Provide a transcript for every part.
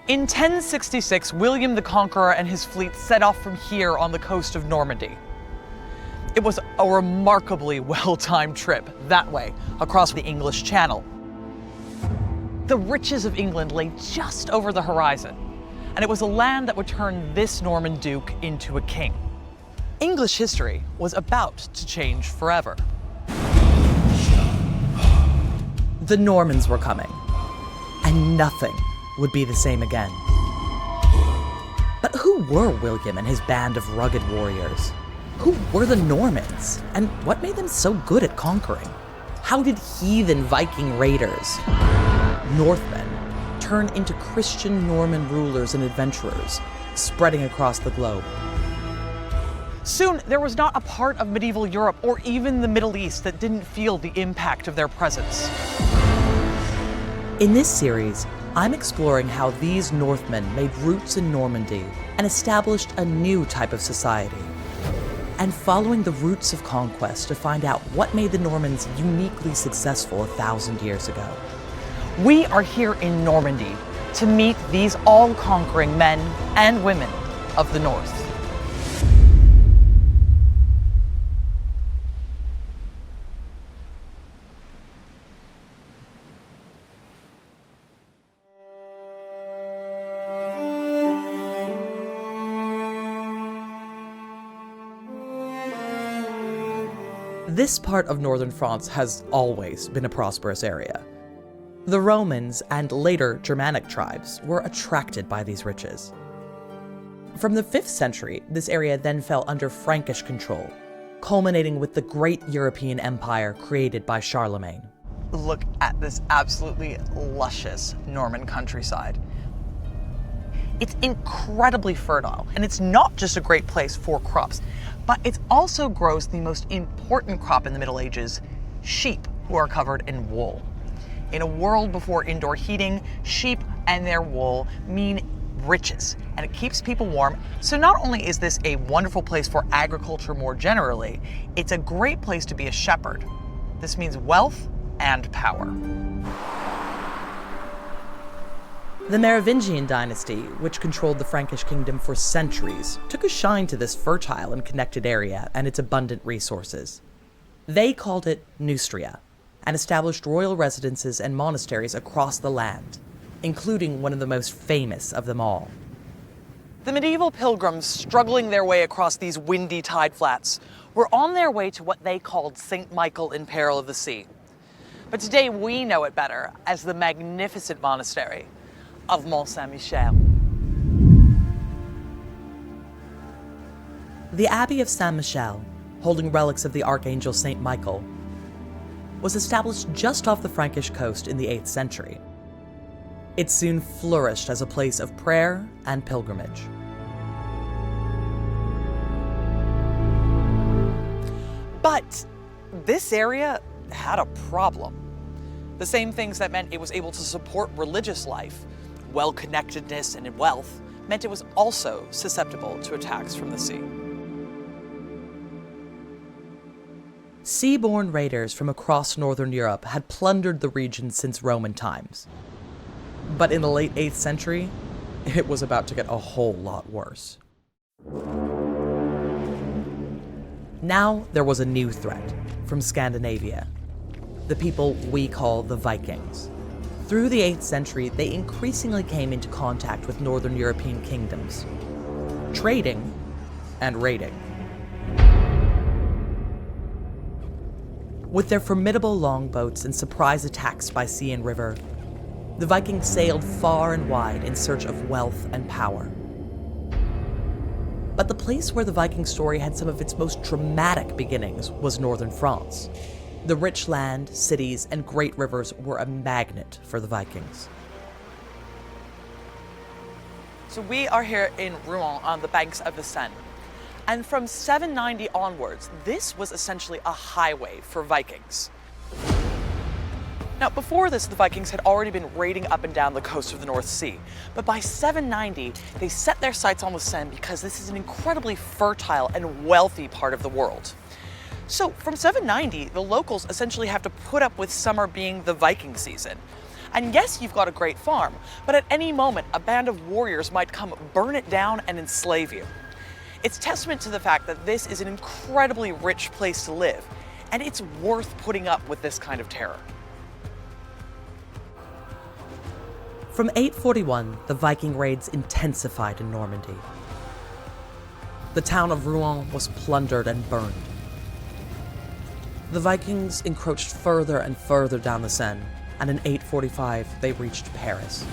In 1066, William the Conqueror and his fleet set off from here on the coast of Normandy. It was a remarkably well-timed trip that way, across the English Channel. The riches of England lay just over the horizon, and it was a land that would turn this Norman duke into a king. English history was about to change forever. The Normans were coming, and nothing would be the same again. But who were William and his band of rugged warriors? Who were the Normans, and what made them so good at conquering? How did heathen Viking raiders, Northmen, turn into Christian Norman rulers and adventurers, spreading across the globe? Soon, there was not a part of medieval Europe or even the Middle East that didn't feel the impact of their presence. In this series, I'm exploring how these Northmen made roots in Normandy and established a new type of society, and following the roots of conquest to find out what made the Normans uniquely successful 1,000 years ago. We are here in Normandy to meet these all-conquering men and women of the North. This part of northern France has always been a prosperous area. The Romans and later Germanic tribes were attracted by these riches. From the 5th century, this area then fell under Frankish control, culminating with the great European empire created by Charlemagne. Look at this absolutely luscious Norman countryside. It's incredibly fertile, and it's not just a great place for crops, but it also grows the most important crop in the Middle Ages, sheep, who are covered in wool. In a world before indoor heating, sheep and their wool mean riches, and it keeps people warm. So not only is this a wonderful place for agriculture more generally, it's a great place to be a shepherd. This means wealth and power. The Merovingian dynasty, which controlled the Frankish kingdom for centuries, took a shine to this fertile and connected area and its abundant resources. They called it Neustria, and established royal residences and monasteries across the land, including one of the most famous of them all. The medieval pilgrims struggling their way across these windy tide flats were on their way to what they called St. Michael in Peril of the Sea. But today we know it better as the magnificent monastery of Mont Saint-Michel. The Abbey of Saint-Michel, holding relics of the Archangel St. Michael, was established just off the Frankish coast in the 8th century. It soon flourished as a place of prayer and pilgrimage. But this area had a problem. The same things that meant it was able to support religious life, well-connectedness, and wealth, meant it was also susceptible to attacks from the sea. Sea-borne raiders from across northern Europe had plundered the region since Roman times. But in the late 8th century, it was about to get a whole lot worse. Now there was a new threat from Scandinavia, the people we call the Vikings. Through the 8th century, they increasingly came into contact with northern European kingdoms, trading and raiding. With their formidable longboats and surprise attacks by sea and river, the Vikings sailed far and wide in search of wealth and power. But the place where the Viking story had some of its most dramatic beginnings was northern France. The rich land, cities, and great rivers were a magnet for the Vikings. So we are here in Rouen on the banks of the Seine. And from 790 onwards, this was essentially a highway for Vikings. Now, before this, the Vikings had already been raiding up and down the coast of the North Sea. But by 790, they set their sights on the Seine because this is an incredibly fertile and wealthy part of the world. So from 790, the locals essentially have to put up with summer being the Viking season. And yes, you've got a great farm, but at any moment, a band of warriors might come burn it down and enslave you. It's testament to the fact that this is an incredibly rich place to live, and it's worth putting up with this kind of terror. From 841, the Viking raids intensified in Normandy. The town of Rouen was plundered and burned. The Vikings encroached further and further down the Seine, and in 845 they reached Paris.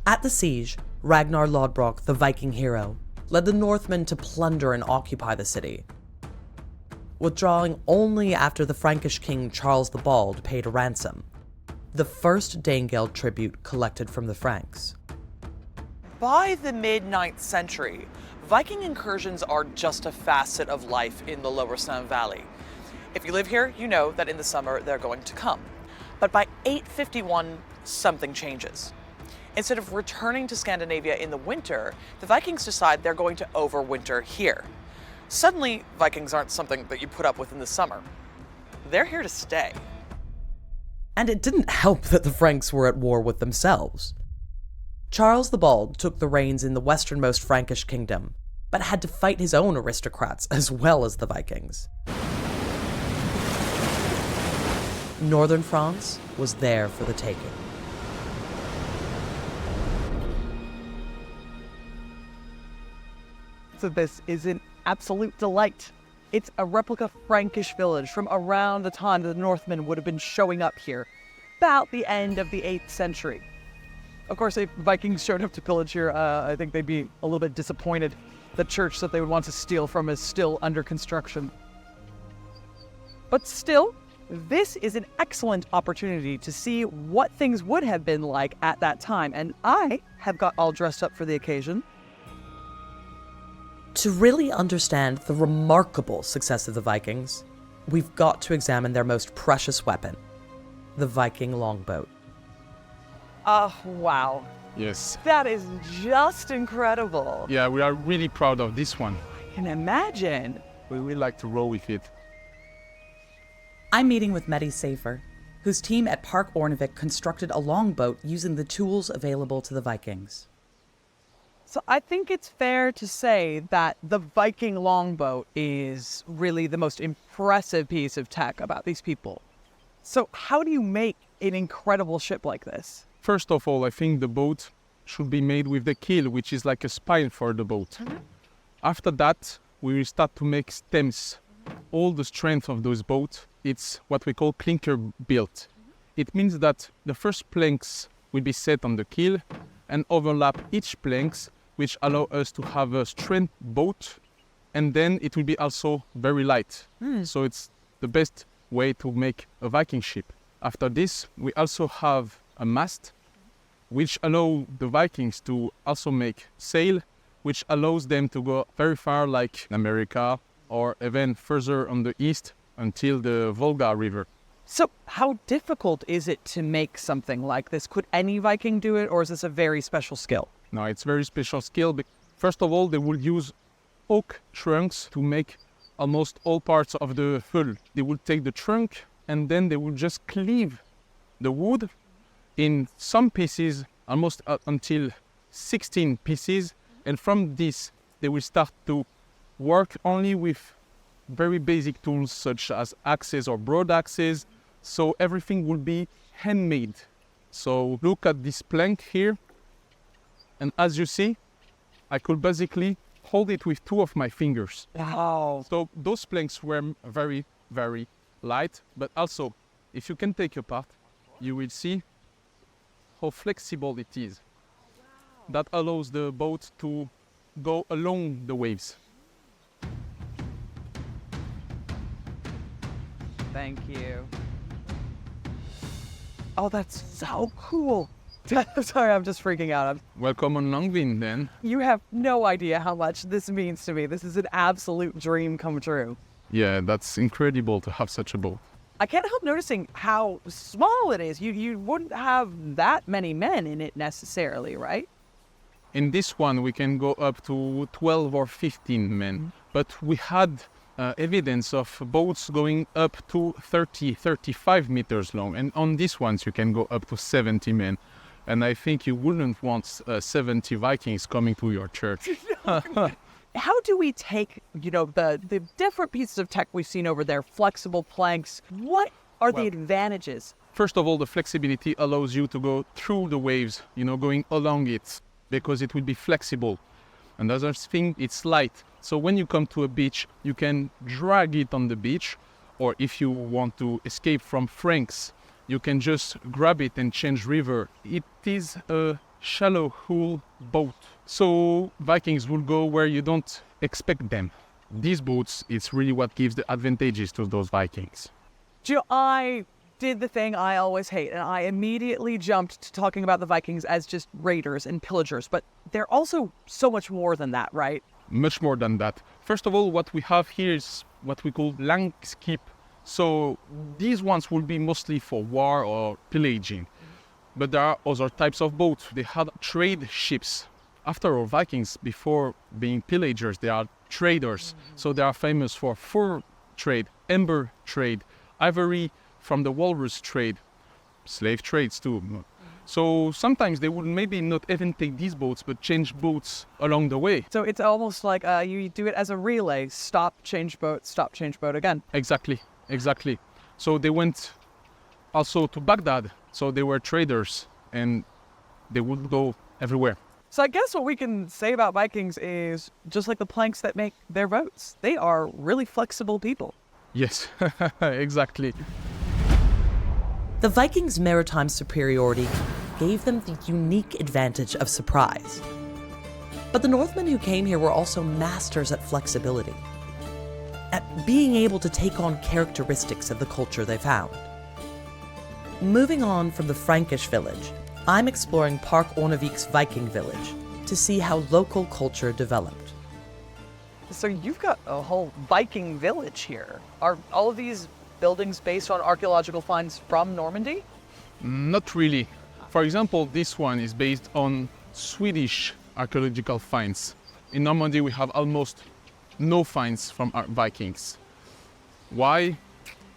At the siege, Ragnar Lodbrok, the Viking hero, led the Northmen to plunder and occupy the city, withdrawing only after the Frankish king Charles the Bald paid a ransom, the first Danegeld tribute collected from the Franks. By the mid-9th century, Viking incursions are just a facet of life in the lower Seine Valley. If you live here, you know that in the summer they're going to come. But by 851, something changes. Instead of returning to Scandinavia in the winter, the Vikings decide they're going to overwinter here. Suddenly, Vikings aren't something that you put up with in the summer. They're here to stay. And it didn't help that the Franks were at war with themselves. Charles the Bald took the reins in the westernmost Frankish kingdom, but had to fight his own aristocrats as well as the Vikings. Northern France was there for the taking. So this is an absolute delight. It's a replica Frankish village from around the time that the Northmen would have been showing up here, about the end of the 8th century. Of course, if Vikings showed up to pillage here, I think they'd be a little bit disappointed. The church that they would want to steal from is still under construction. But still, this is an excellent opportunity to see what things would have been like at that time, and I have got all dressed up for the occasion. To really understand the remarkable success of the Vikings, we've got to examine their most precious weapon, the Viking longboat. Oh, wow. Yes. That is just incredible. Yeah, we are really proud of this one. I can imagine. We would like to row with it. I'm meeting with Mehdi Safer, whose team at Park Ornevik constructed a longboat using the tools available to the Vikings. So I think it's fair to say that the Viking longboat is really the most impressive piece of tech about these people. So how do you make an incredible ship like this? First of all, I think the boat should be made with the keel, which is like a spine for the boat. After that, we will start to make stems. All the strength of those boats, it's what we call clinker built. It means that the first planks will be set on the keel and overlap each planks, which allow us to have a strength boat, and then it will be also very light. So it's the best way to make a Viking ship. After this, we also have a mast, which allow the Vikings to also make sail, which allows them to go very far, like America, or even further on the east until the Volga River. So how difficult is it to make something like this? Could any Viking do it, or is this a very special skill? No, it's very special skill. First of all, they will use oak trunks to make almost all parts of the hull. They will take the trunk and then they will just cleave the wood in some pieces, almost until 16 pieces. And from this, they will start to work only with very basic tools such as axes or broad axes. So everything will be handmade. So look at this plank here. And as you see, I could basically hold it with 2 of my fingers. Wow. So those planks were very, very light. But also, if you can take apart, you will see how flexible it is. That allows the boat to go along the waves. Thank you. Oh, that's so cool. Sorry, I'm just freaking out. Welcome on Longvin then. You have no idea how much this means to me. This is an absolute dream come true. Yeah, that's incredible to have such a boat. I can't help noticing how small it is. You wouldn't have that many men in it necessarily, right? In this one, we can go up to 12 or 15 men. But we had evidence of boats going up to 30, 35 meters long. And on these ones, you can go up to 70 men. And I think you wouldn't want 70 Vikings coming to your church. How do we take, the different pieces of tech we've seen over there, flexible planks? What are the advantages? First of all, the flexibility allows you to go through the waves, going along it, because it will be flexible. And the other thing, it's light. So when you come to a beach, you can drag it on the beach, or if you want to escape from Franks, you can just grab it and change river. It is a shallow hull boat. So Vikings will go where you don't expect them. These boats, it's really what gives the advantages to those Vikings. I did the thing I always hate, and I immediately jumped to talking about the Vikings as just raiders and pillagers, but they're also so much more than that, right? Much more than that. First of all, what we have here is what we call langskip. So these ones will be mostly for war or pillaging. But there are other types of boats. They had trade ships. After all, Vikings, before being pillagers, they are traders. So they are famous for fur trade, amber trade, ivory from the walrus trade, slave trades too. So sometimes they would maybe not even take these boats, but change boats along the way. So it's almost like you do it as a relay. Stop, change boat again. Exactly. So they went also to Baghdad. So they were traders and they would go everywhere. So I guess what we can say about Vikings is just like the planks that make their boats. They are really flexible people. Yes, exactly. The Vikings' maritime superiority gave them the unique advantage of surprise. But the Northmen who came here were also masters at flexibility, at being able to take on characteristics of the culture they found. Moving on from the Frankish village, I'm exploring Park Ornevik's Viking village to see how local culture developed. So you've got a whole Viking village here. Are all of these buildings based on archaeological finds from Normandy? Not really. For example, this one is based on Swedish archaeological finds. In Normandy, we have almost no finds from our Vikings. Why?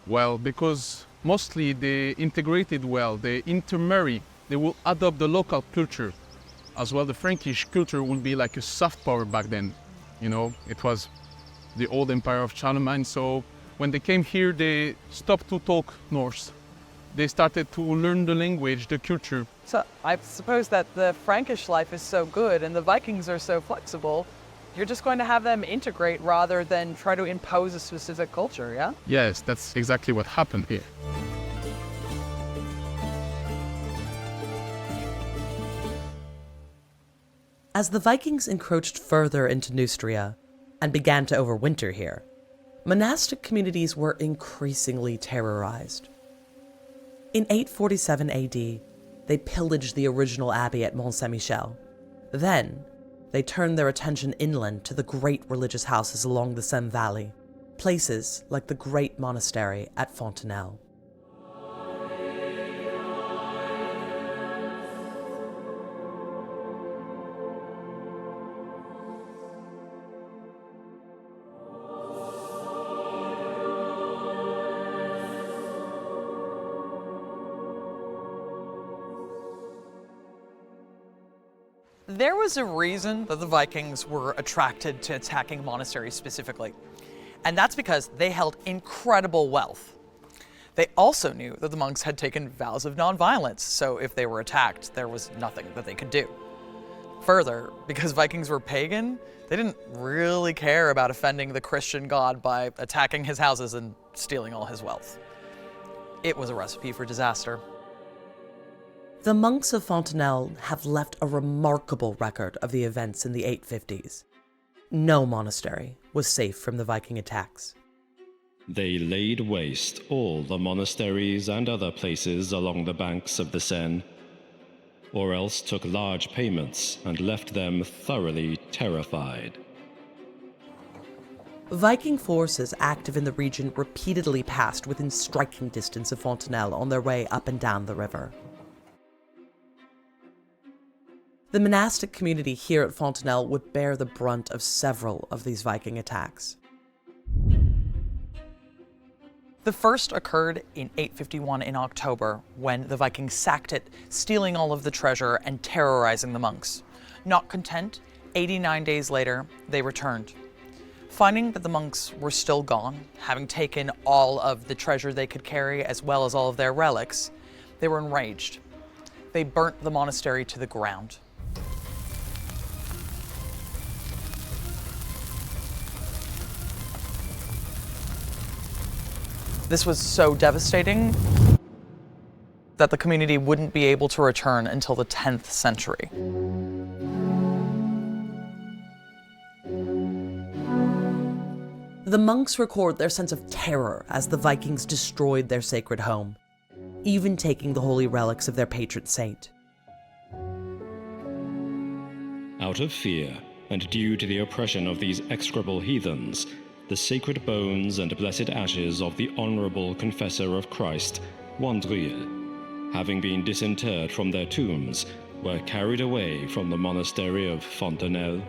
Well, because mostly they integrated well, they intermarry, they will adopt the local culture. As well, the Frankish culture will be like a soft power back then. It was the old empire of Charlemagne, so when they came here, they stopped to talk Norse. They started to learn the language, the culture. So I suppose that the Frankish life is so good and the Vikings are so flexible, you're just going to have them integrate rather than try to impose a specific culture, yeah? Yes, that's exactly what happened here. As the Vikings encroached further into Neustria and began to overwinter here, monastic communities were increasingly terrorized. In 847 AD, they pillaged the original abbey at Mont Saint-Michel. Then, they turned their attention inland to the great religious houses along the Seine Valley, places like the great monastery at Fontenelle. There was a reason that the Vikings were attracted to attacking monasteries specifically, and that's because they held incredible wealth. They also knew that the monks had taken vows of nonviolence, so if they were attacked, there was nothing that they could do. Further, because Vikings were pagan, they didn't really care about offending the Christian god by attacking his houses and stealing all his wealth. It was a recipe for disaster. The monks of Fontenelle have left a remarkable record of the events in the 850s. No monastery was safe from the Viking attacks. They laid waste all the monasteries and other places along the banks of the Seine, or else took large payments and left them thoroughly terrified. Viking forces active in the region repeatedly passed within striking distance of Fontenelle on their way up and down the river. The monastic community here at Fontenelle would bear the brunt of several of these Viking attacks. The first occurred in 851 in October, when the Vikings sacked it, stealing all of the treasure and terrorizing the monks. Not content, 89 days later, they returned. Finding that the monks were still gone, having taken all of the treasure they could carry as well as all of their relics, they were enraged. They burnt the monastery to the ground. This was so devastating that the community wouldn't be able to return until the 10th century. The monks record their sense of terror as the Vikings destroyed their sacred home, even taking the holy relics of their patron saint. Out of fear, and due to the oppression of these execrable heathens, the sacred bones and blessed ashes of the honorable confessor of Christ, Wandrille, having been disinterred from their tombs, were carried away from the monastery of Fontenelle.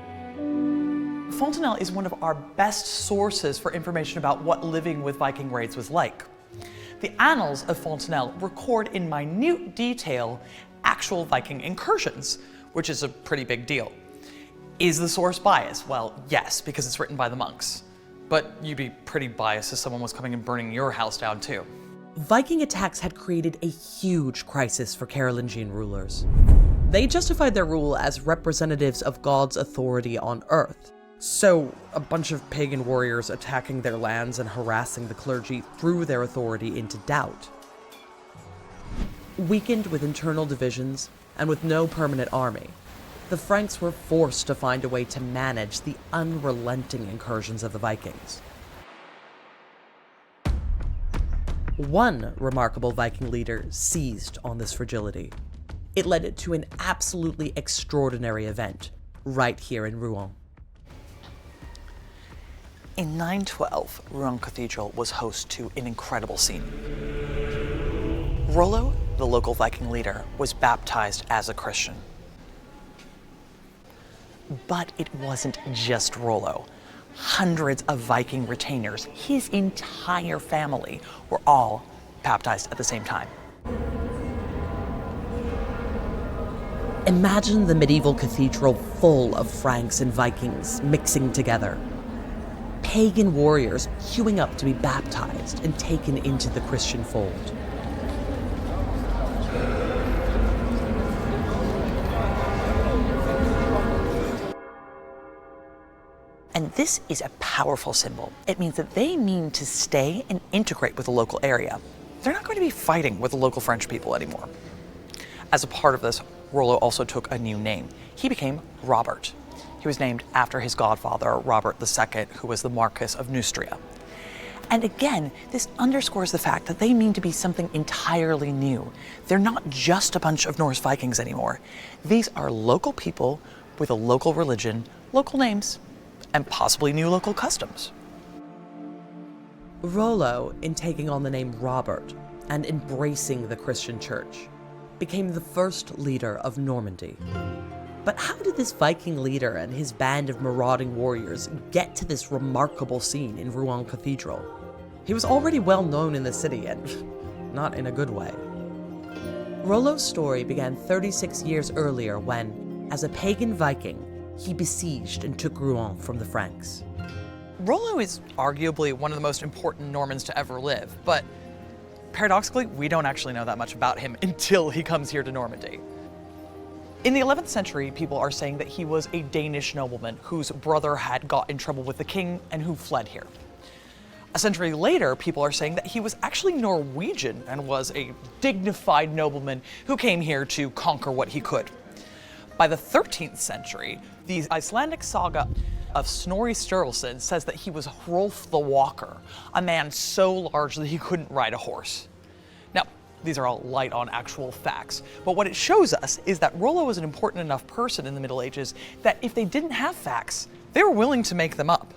Fontenelle is one of our best sources for information about what living with Viking raids was like. The annals of Fontenelle record in minute detail actual Viking incursions, which is a pretty big deal. Is the source biased? Well, yes, because it's written by the monks. But you'd be pretty biased if someone was coming and burning your house down too. Viking attacks had created a huge crisis for Carolingian rulers. They justified their rule as representatives of God's authority on earth. So, a bunch of pagan warriors attacking their lands and harassing the clergy threw their authority into doubt. Weakened with internal divisions and with no permanent army, the Franks were forced to find a way to manage the unrelenting incursions of the Vikings. One remarkable Viking leader seized on this fragility. It led to an absolutely extraordinary event, right here in Rouen. In 912, Rouen Cathedral was host to an incredible scene. Rollo, the local Viking leader, was baptized as a Christian. But it wasn't just Rollo. Hundreds of Viking retainers, his entire family, were all baptized at the same time. Imagine the medieval cathedral full of Franks and Vikings mixing together. Pagan warriors queuing up to be baptized and taken into the Christian fold. And this is a powerful symbol. It means that they mean to stay and integrate with the local area. They're not going to be fighting with the local French people anymore. As a part of this, Rollo also took a new name. He became Robert. He was named after his godfather, Robert II, who was the Marquess of Neustria. And again, this underscores the fact that they mean to be something entirely new. They're not just a bunch of Norse Vikings anymore. These are local people with a local religion, local names, and possibly new local customs. Rollo, in taking on the name Robert and embracing the Christian church, became the first leader of Normandy. But how did this Viking leader and his band of marauding warriors get to this remarkable scene in Rouen Cathedral? He was already well known in the city, and not in a good way. Rollo's story began 36 years earlier when, as a pagan Viking, he besieged and took Rouen from the Franks. Rollo is arguably one of the most important Normans to ever live, but paradoxically, we don't actually know that much about him until he comes here to Normandy. In the 11th century, people are saying that he was a Danish nobleman whose brother had got in trouble with the king and who fled here. A century later, people are saying that he was actually Norwegian and was a dignified nobleman who came here to conquer what he could. By the 13th century, the Icelandic saga of Snorri Sturluson says that he was Hrolf the Walker, a man so large that he couldn't ride a horse. Now, these are all light on actual facts, but what it shows us is that Rollo was an important enough person in the Middle Ages that if they didn't have facts, they were willing to make them up.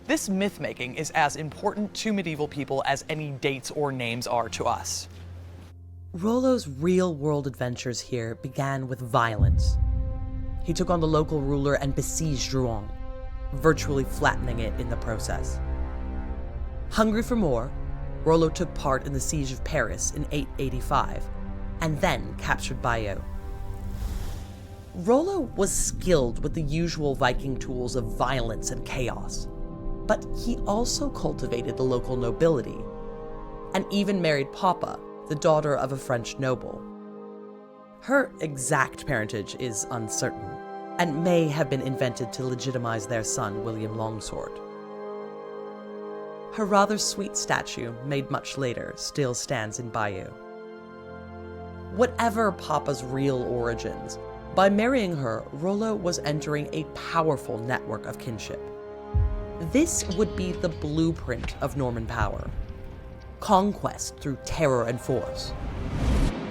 This myth-making is as important to medieval people as any dates or names are to us. Rollo's real-world adventures here began with violence. He took on the local ruler and besieged Rouen, virtually flattening it in the process. Hungry for more, Rollo took part in the siege of Paris in 885, and then captured Bayeux. Rollo was skilled with the usual Viking tools of violence and chaos, but he also cultivated the local nobility, and even married Papa, the daughter of a French noble. Her exact parentage is uncertain, and may have been invented to legitimize their son, William Longsword. Her rather sweet statue, made much later, still stands in Bayeux. Whatever Papa's real origins, by marrying her, Rollo was entering a powerful network of kinship. This would be the blueprint of Norman power. Conquest through terror and force,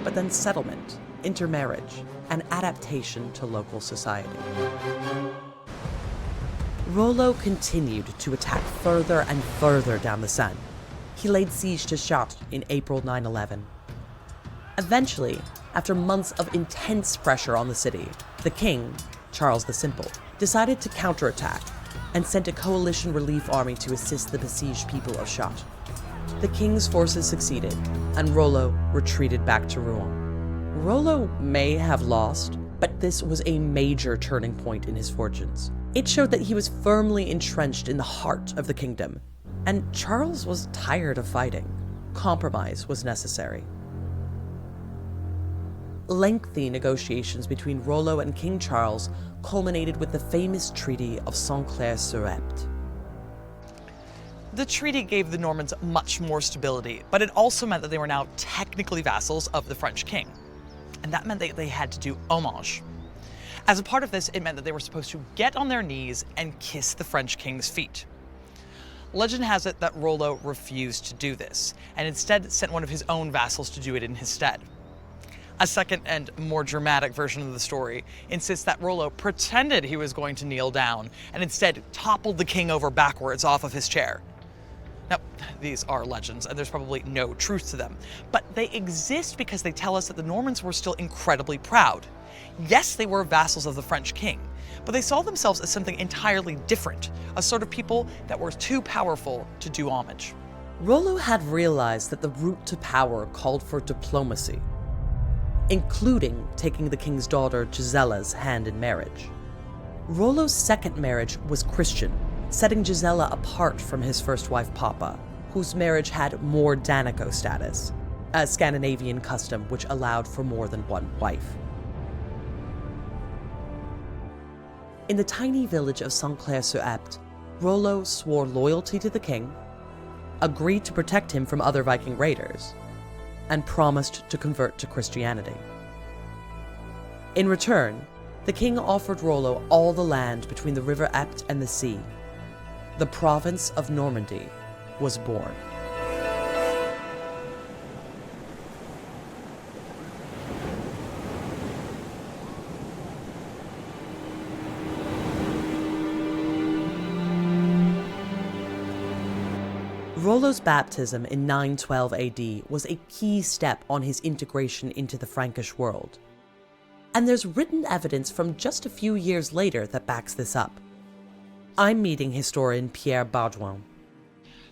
but then settlement, intermarriage, and adaptation to local society. Rollo continued to attack further and further down the Seine. He laid siege to Chartres in April 911. Eventually, after months of intense pressure on the city, the king, Charles the Simple, decided to counterattack and sent a coalition relief army to assist the besieged people of Chartres. The king's forces succeeded, and Rollo retreated back to Rouen. Rollo may have lost, but this was a major turning point in his fortunes. It showed that he was firmly entrenched in the heart of the kingdom, and Charles was tired of fighting. Compromise was necessary. Lengthy negotiations between Rollo and King Charles culminated with the famous Treaty of Saint-Clair-sur-Epte. The treaty gave the Normans much more stability, but it also meant that they were now technically vassals of the French king. And that meant that they had to do homage. As a part of this, it meant that they were supposed to get on their knees and kiss the French king's feet. Legend has it that Rollo refused to do this, and instead sent one of his own vassals to do it in his stead. A second and more dramatic version of the story insists that Rollo pretended he was going to kneel down and instead toppled the king over backwards off of his chair. Now, these are legends, and there's probably no truth to them, but they exist because they tell us that the Normans were still incredibly proud. Yes, they were vassals of the French king, but they saw themselves as something entirely different, a sort of people that were too powerful to do homage. Rollo had realized that the route to power called for diplomacy, including taking the king's daughter Gisella's hand in marriage. Rollo's second marriage was Christian, setting Gisela apart from his first wife Papa, whose marriage had more Danico status, a Scandinavian custom which allowed for more than one wife. In the tiny village of Saint-Clair-sur-Epte, Rollo swore loyalty to the king, agreed to protect him from other Viking raiders, and promised to convert to Christianity. In return, the king offered Rollo all the land between the river Epte and the sea. The province of Normandy was born. Rollo's baptism in 912 AD was a key step on his integration into the Frankish world. And there's written evidence from just a few years later that backs this up. I'm meeting historian Pierre Baudouin.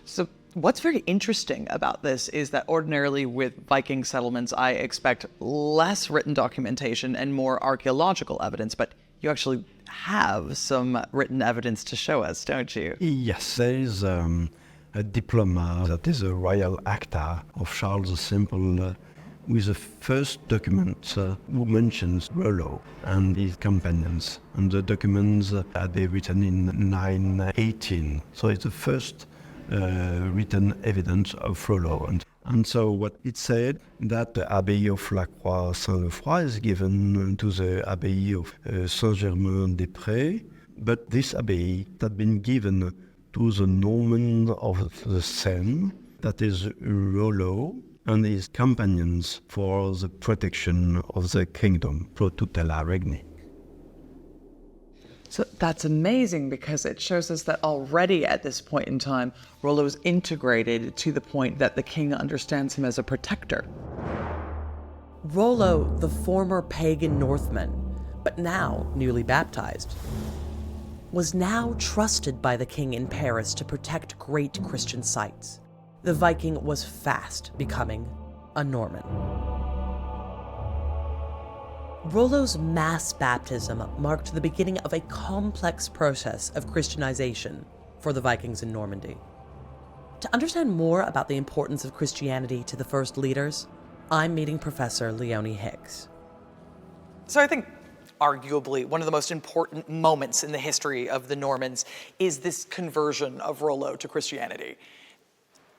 So what's very interesting about this is that ordinarily with Viking settlements, I expect less written documentation and more archaeological evidence, but you actually have some written evidence to show us, don't you? Yes, there is a diploma that is a royal acta of Charles the Simple with the first document who mentions Rollo and his companions. And the documents are they written in 918. So it's the first written evidence of Rollo. And so what it said, that the Abbey of La Croix-Saint-Lefroy is given to the Abbey of Saint-Germain-des-Prés, but this abbey had been given to the Norman of the Seine, that is Rollo, and his companions for the protection of the kingdom, pro tutela regni. So that's amazing because it shows us that already at this point in time, Rollo is integrated to the point that the king understands him as a protector. Rollo, the former pagan Northman, but now newly baptized, was now trusted by the king in Paris to protect great Christian sites. the Viking was fast becoming a Norman. Rollo's mass baptism marked the beginning of a complex process of Christianization for the Vikings in Normandy. To understand more about the importance of Christianity to the first leaders, I'm meeting Professor Leonie Higgs. So I think arguably one of the most important moments in the history of the Normans is this conversion of Rollo to Christianity.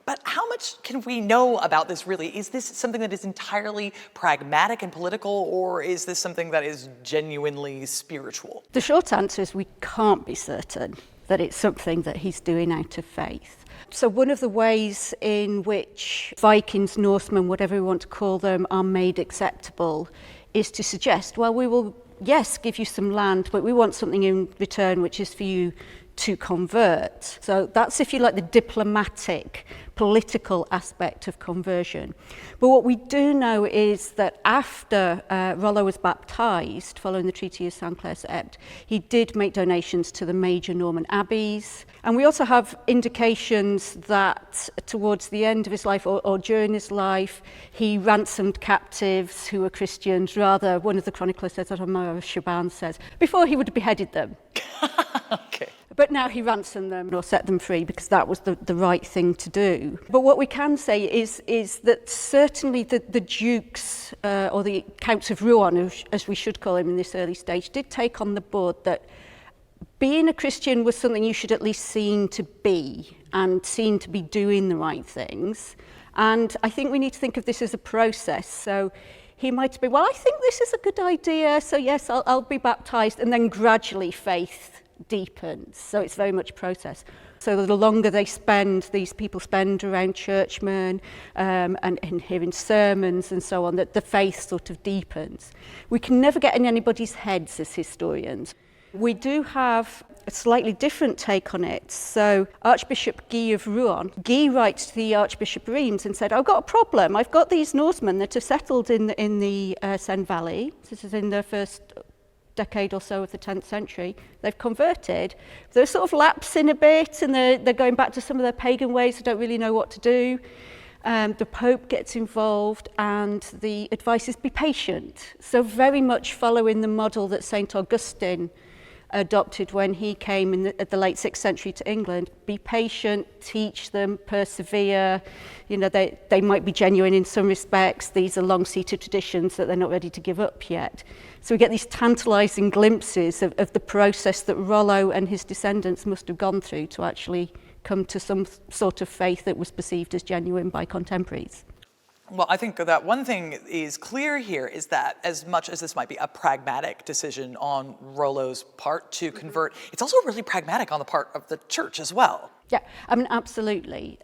But how much can we know about this really? Is this something that is entirely pragmatic and political, or is this something that is genuinely spiritual? The short answer is we can't be certain that it's something that he's doing out of faith. So one of the ways in which Vikings, Northmen, whatever we want to call them, are made acceptable is to suggest, well, we will, yes, give you some land, but we want something in return, which is for you to convert. So that's, if you like, the diplomatic, political aspect of conversion. But what we do know is that after Rollo was baptized, following the Treaty of St. Clair-Sept, he did make donations to the major Norman abbeys. And we also have indications that towards the end of his life, or during his life, he ransomed captives who were Christians. Rather, one of the chroniclers says, Chaban says, before he would have beheaded them. Okay. But now he ransomed them or set them free because that was the right thing to do. But what we can say is that certainly the dukes, or the counts of Rouen, as we should call him in this early stage, did take on the board that being a Christian was something you should at least seen to be and seen to be doing the right things. And I think we need to think of this as a process. So he might be, well, I think this is a good idea, so yes, I'll be baptized, and then gradually faith deepens. So it's very much a process. So the longer these people spend around churchmen and hearing sermons and so on, that the faith sort of deepens. We can never get in anybody's heads as historians. We do have a slightly different take on it. So Archbishop Guy of Rouen, Guy writes to the Archbishop of Reims and said, I've got a problem. I've got these Norsemen that have settled in the Seine Valley. This is in the first decade or so of the 10th century. They've converted. They're sort of lapsing a bit, and they're going back to some of their pagan ways. They don't really know what to do. The Pope gets involved, and the advice is be patient. So very much following the model that St. Augustine adopted when he came at the late 6th century to England. Be patient, teach them, persevere. You know, they might be genuine in some respects. These are long-seated traditions that they're not ready to give up yet. So we get these tantalising glimpses of the process that Rollo and his descendants must have gone through to actually come to some sort of faith that was perceived as genuine by contemporaries. Well, I think that one thing is clear here is that as much as this might be a pragmatic decision on Rollo's part to convert, it's also really pragmatic on the part of the church as well. Yeah, I mean, absolutely.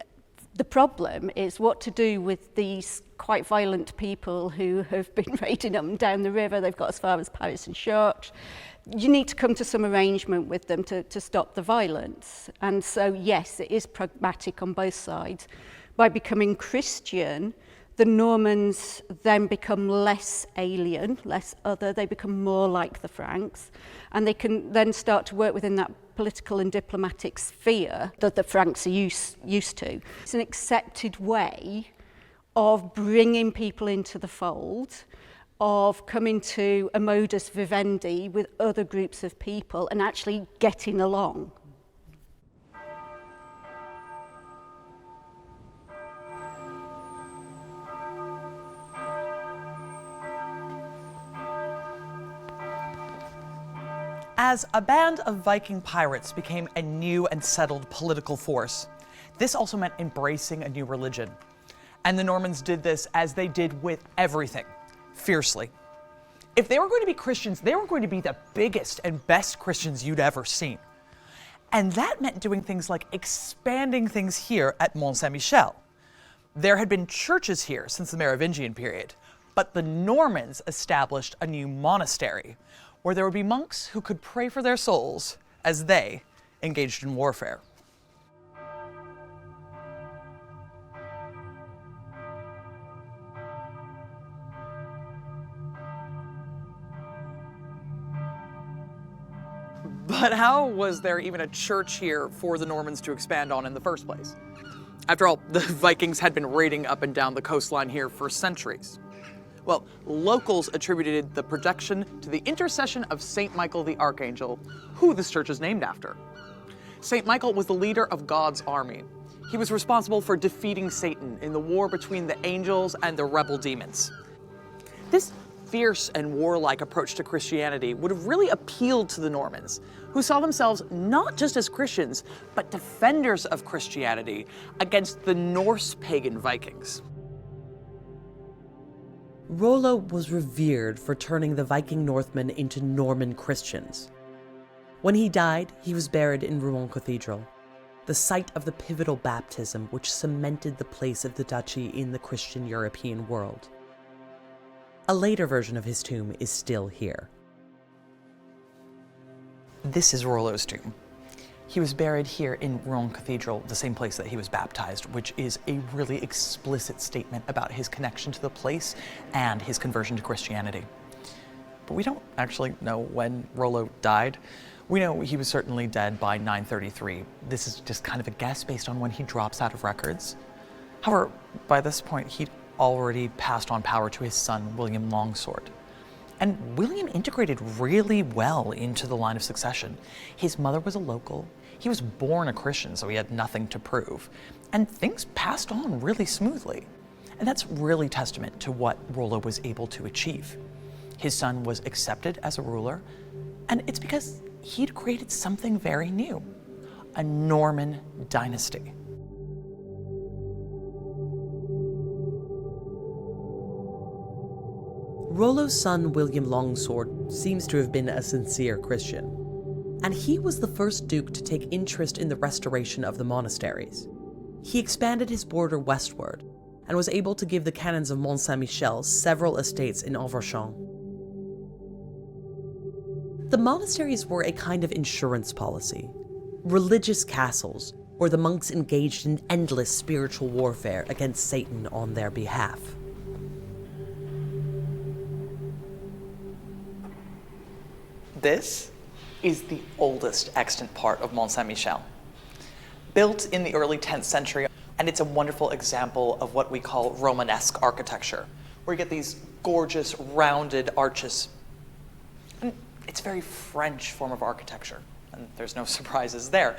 The problem is what to do with these quite violent people who have been raiding them down the river. They've got as far as Paris and Chartres. You need to come to some arrangement with them to stop the violence. And so, yes, it is pragmatic on both sides. By becoming Christian, the Normans then become less alien, less other. They become more like the Franks, and they can then start to work within that political and diplomatic sphere that the Franks are used to. It's an accepted way of bringing people into the fold, of coming to a modus vivendi with other groups of people and actually getting along. As a band of Viking pirates became a new and settled political force, this also meant embracing a new religion. And the Normans did this as they did with everything, fiercely. If they were going to be Christians, they were going to be the biggest and best Christians you'd ever seen. And that meant doing things like expanding things here at Mont Saint-Michel. There had been churches here since the Merovingian period, but the Normans established a new monastery, where there would be monks who could pray for their souls as they engaged in warfare. But how was there even a church here for the Normans to expand on in the first place? After all, the Vikings had been raiding up and down the coastline here for centuries. Well, locals attributed the protection to the intercession of Saint Michael the Archangel, who this church is named after. Saint Michael was the leader of God's army. He was responsible for defeating Satan in the war between the angels and the rebel demons. This fierce and warlike approach to Christianity would have really appealed to the Normans, who saw themselves not just as Christians, but defenders of Christianity against the Norse pagan Vikings. Rollo was revered for turning the Viking Northmen into Norman Christians. When he died, he was buried in Rouen Cathedral, the site of the pivotal baptism which cemented the place of the duchy in the Christian European world. A later version of his tomb is still here. This is Rollo's tomb. He was buried here in Rouen Cathedral, the same place that he was baptized, which is a really explicit statement about his connection to the place and his conversion to Christianity. But we don't actually know when Rollo died. We know he was certainly dead by 933. This is just kind of a guess based on when he drops out of records. However, by this point, he'd already passed on power to his son, William Longsword. And William integrated really well into the line of succession. His mother was a local. He was born a Christian, so he had nothing to prove. And things passed on really smoothly. And that's really testament to what Rollo was able to achieve. His son was accepted as a ruler, and it's because he'd created something very new, a Norman dynasty. Rollo's son, William Longsword, seems to have been a sincere Christian, and he was the first duke to take interest in the restoration of the monasteries. He expanded his border westward, and was able to give the canons of Mont Saint-Michel several estates in Auvergne. The monasteries were a kind of insurance policy, religious castles where the monks engaged in endless spiritual warfare against Satan on their behalf. This is the oldest extant part of Mont Saint-Michel. Built in the early 10th century, and it's a wonderful example of what we call Romanesque architecture, where you get these gorgeous rounded arches. And it's a very French form of architecture, and there's no surprises there.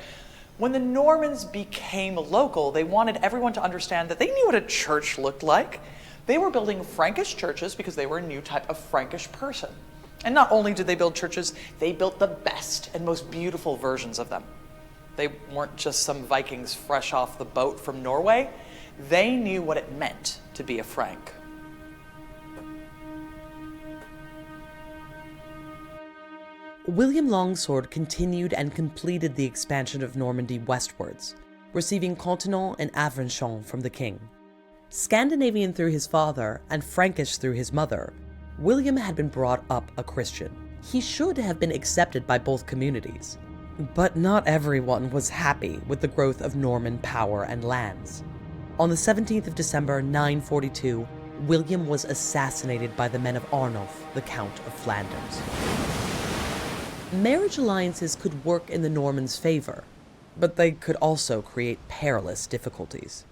When the Normans became local, they wanted everyone to understand that they knew what a church looked like. They were building Frankish churches because they were a new type of Frankish person. And not only did they build churches, they built the best and most beautiful versions of them. They weren't just some Vikings fresh off the boat from Norway. They knew what it meant to be a Frank. William Longsword continued and completed the expansion of Normandy westwards, receiving Continent and Avranches from the king. Scandinavian through his father and Frankish through his mother, William had been brought up a Christian. He should have been accepted by both communities. But not everyone was happy with the growth of Norman power and lands. On the 17th of December 942, William was assassinated by the men of Arnulf, the Count of Flanders. Marriage alliances could work in the Normans' favor, but they could also create perilous difficulties.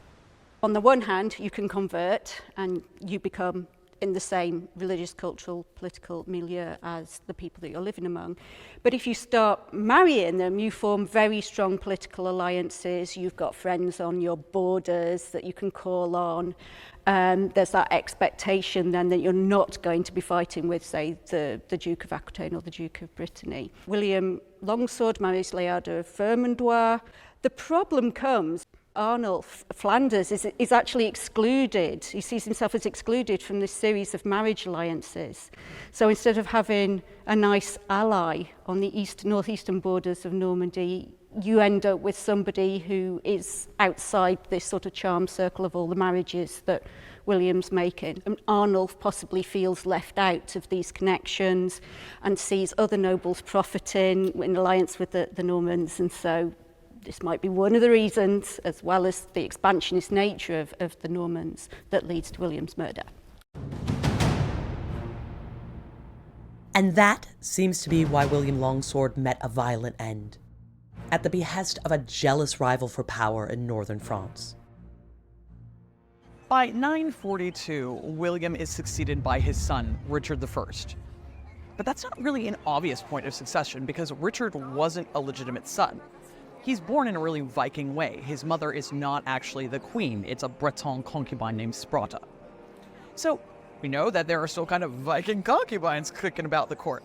On the one hand, you can convert and you become in the same religious, cultural, political milieu as the people that you're living among. But if you start marrying them, you form very strong political alliances. You've got friends on your borders that you can call on. There's that expectation then that you're not going to be fighting with, say, the Duke of Aquitaine or the Duke of Brittany. William Longsword marries Leada of Vermandois. The problem comes, Arnulf Flanders is actually excluded. He sees himself as excluded from this series of marriage alliances. So instead of having a nice ally on the northeastern borders of Normandy, you end up with somebody who is outside this sort of charm circle of all the marriages that William's making. And Arnulf possibly feels left out of these connections and sees other nobles profiting in alliance with the Normans, and so this might be one of the reasons, as well as the expansionist nature of the Normans, that leads to William's murder. And that seems to be why William Longsword met a violent end, at the behest of a jealous rival for power in northern France. By 942, William is succeeded by his son, Richard I. But that's not really an obvious point of succession because Richard wasn't a legitimate son. He's born in a really Viking way. His mother is not actually the queen, it's a Breton concubine named Sprata. So we know that there are still kind of Viking concubines kicking about the court.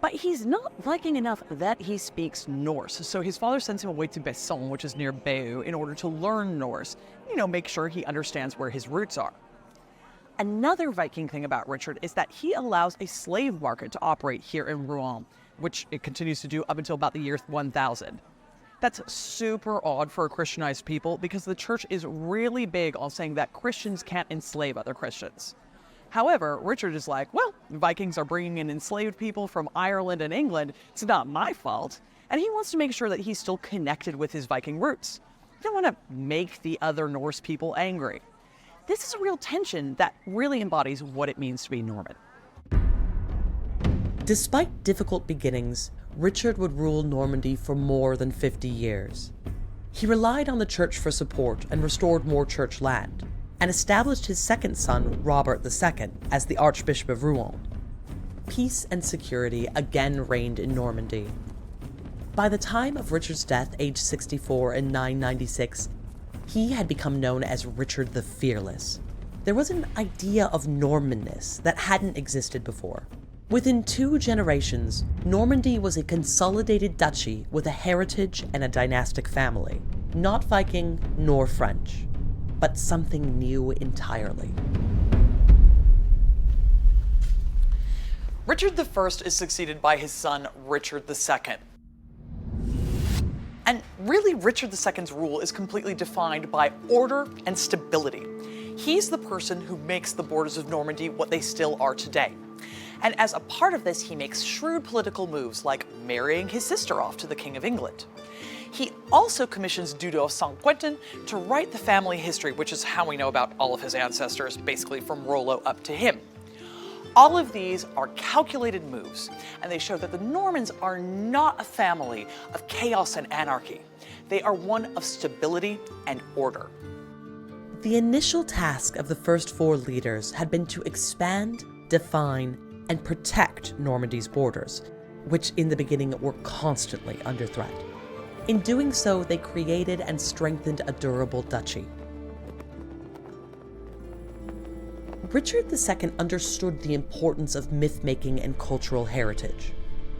But he's not Viking enough that he speaks Norse, so his father sends him away to Besson, which is near Bayeux, in order to learn Norse, make sure he understands where his roots are. Another Viking thing about Richard is that he allows a slave market to operate here in Rouen, which it continues to do up until about the year 1000. That's super odd for a Christianized people because the church is really big on saying that Christians can't enslave other Christians. However, Richard is like, well, Vikings are bringing in enslaved people from Ireland and England. It's not my fault. And he wants to make sure that he's still connected with his Viking roots. He doesn't want to make the other Norse people angry. This is a real tension that really embodies what it means to be Norman. Despite difficult beginnings, Richard would rule Normandy for more than 50 years. He relied on the church for support and restored more church land, and established his second son, Robert II, as the Archbishop of Rouen. Peace and security again reigned in Normandy. By the time of Richard's death, aged 64 in 996, he had become known as Richard the Fearless. There was an idea of Normanness that hadn't existed before. Within 2 generations, Normandy was a consolidated duchy with a heritage and a dynastic family, not Viking nor French, but something new entirely. Richard I is succeeded by his son, Richard II. And really, Richard II's rule is completely defined by order and stability. He's the person who makes the borders of Normandy what they still are today. And as a part of this, he makes shrewd political moves like marrying his sister off to the King of England. He also commissions Dudo of St. Quentin to write the family history, which is how we know about all of his ancestors, basically from Rollo up to him. All of these are calculated moves, and they show that the Normans are not a family of chaos and anarchy. They are one of stability and order. The initial task of the first 4 leaders had been to expand, define, and protect Normandy's borders, which in the beginning were constantly under threat. In doing so, they created and strengthened a durable duchy. Richard II understood the importance of myth-making and cultural heritage.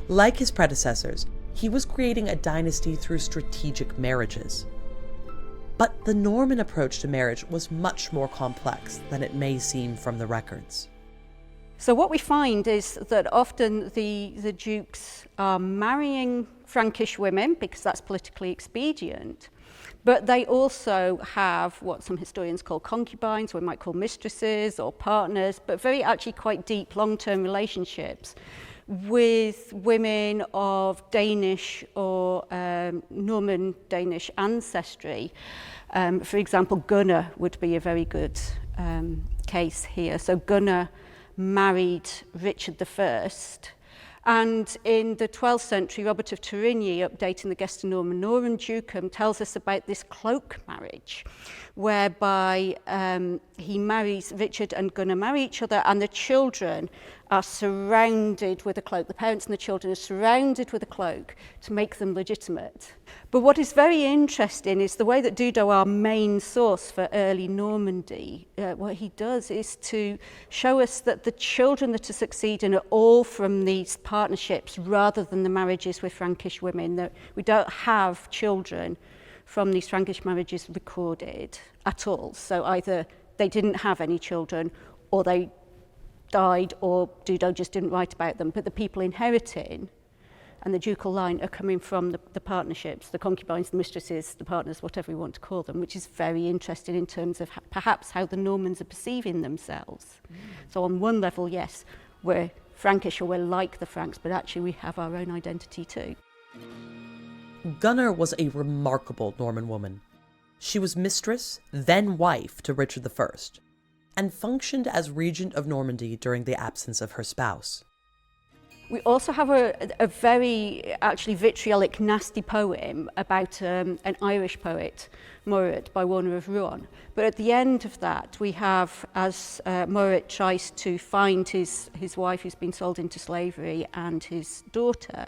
Like his predecessors, he was creating a dynasty through strategic marriages. But the Norman approach to marriage was much more complex than it may seem from the records. So what we find is that often the dukes are marrying Frankish women because that's politically expedient, but they also have what some historians call concubines, or we might call mistresses or partners, but very actually quite deep long-term relationships with women of Danish or Norman Danish ancestry. For example, Gunnar would be a very good case here. So Gunnar married Richard I, and in the 12th century, Robert of Torigny, updating the Gesta Normanorum Ducum, tells us about this cloak marriage, whereby Richard and Gunnar marry each other, and the children are surrounded with a cloak. The parents and the children are surrounded with a cloak to make them legitimate. But what is very interesting is the way that Dudo, our main source for early Normandy, what he does is to show us that the children that are succeeding are all from these partnerships rather than the marriages with Frankish women. That we don't have children from these Frankish marriages recorded at all. So either they didn't have any children, or they died, or Dudo just didn't write about them. But the people inheriting and the ducal line are coming from the partnerships, the concubines, the mistresses, the partners, whatever we want to call them, which is very interesting in terms of perhaps how the Normans are perceiving themselves. So on one level, yes, we're Frankish or we're like the Franks, but actually we have our own identity too. Gunnar was a remarkable Norman woman. She was mistress, then wife to Richard I, and functioned as regent of Normandy during the absence of her spouse. We also have a very actually vitriolic, nasty poem about an Irish poet, Murad, by Warner of Rouen. But at the end of that, we have, as Murad tries to find his wife who's been sold into slavery and his daughter,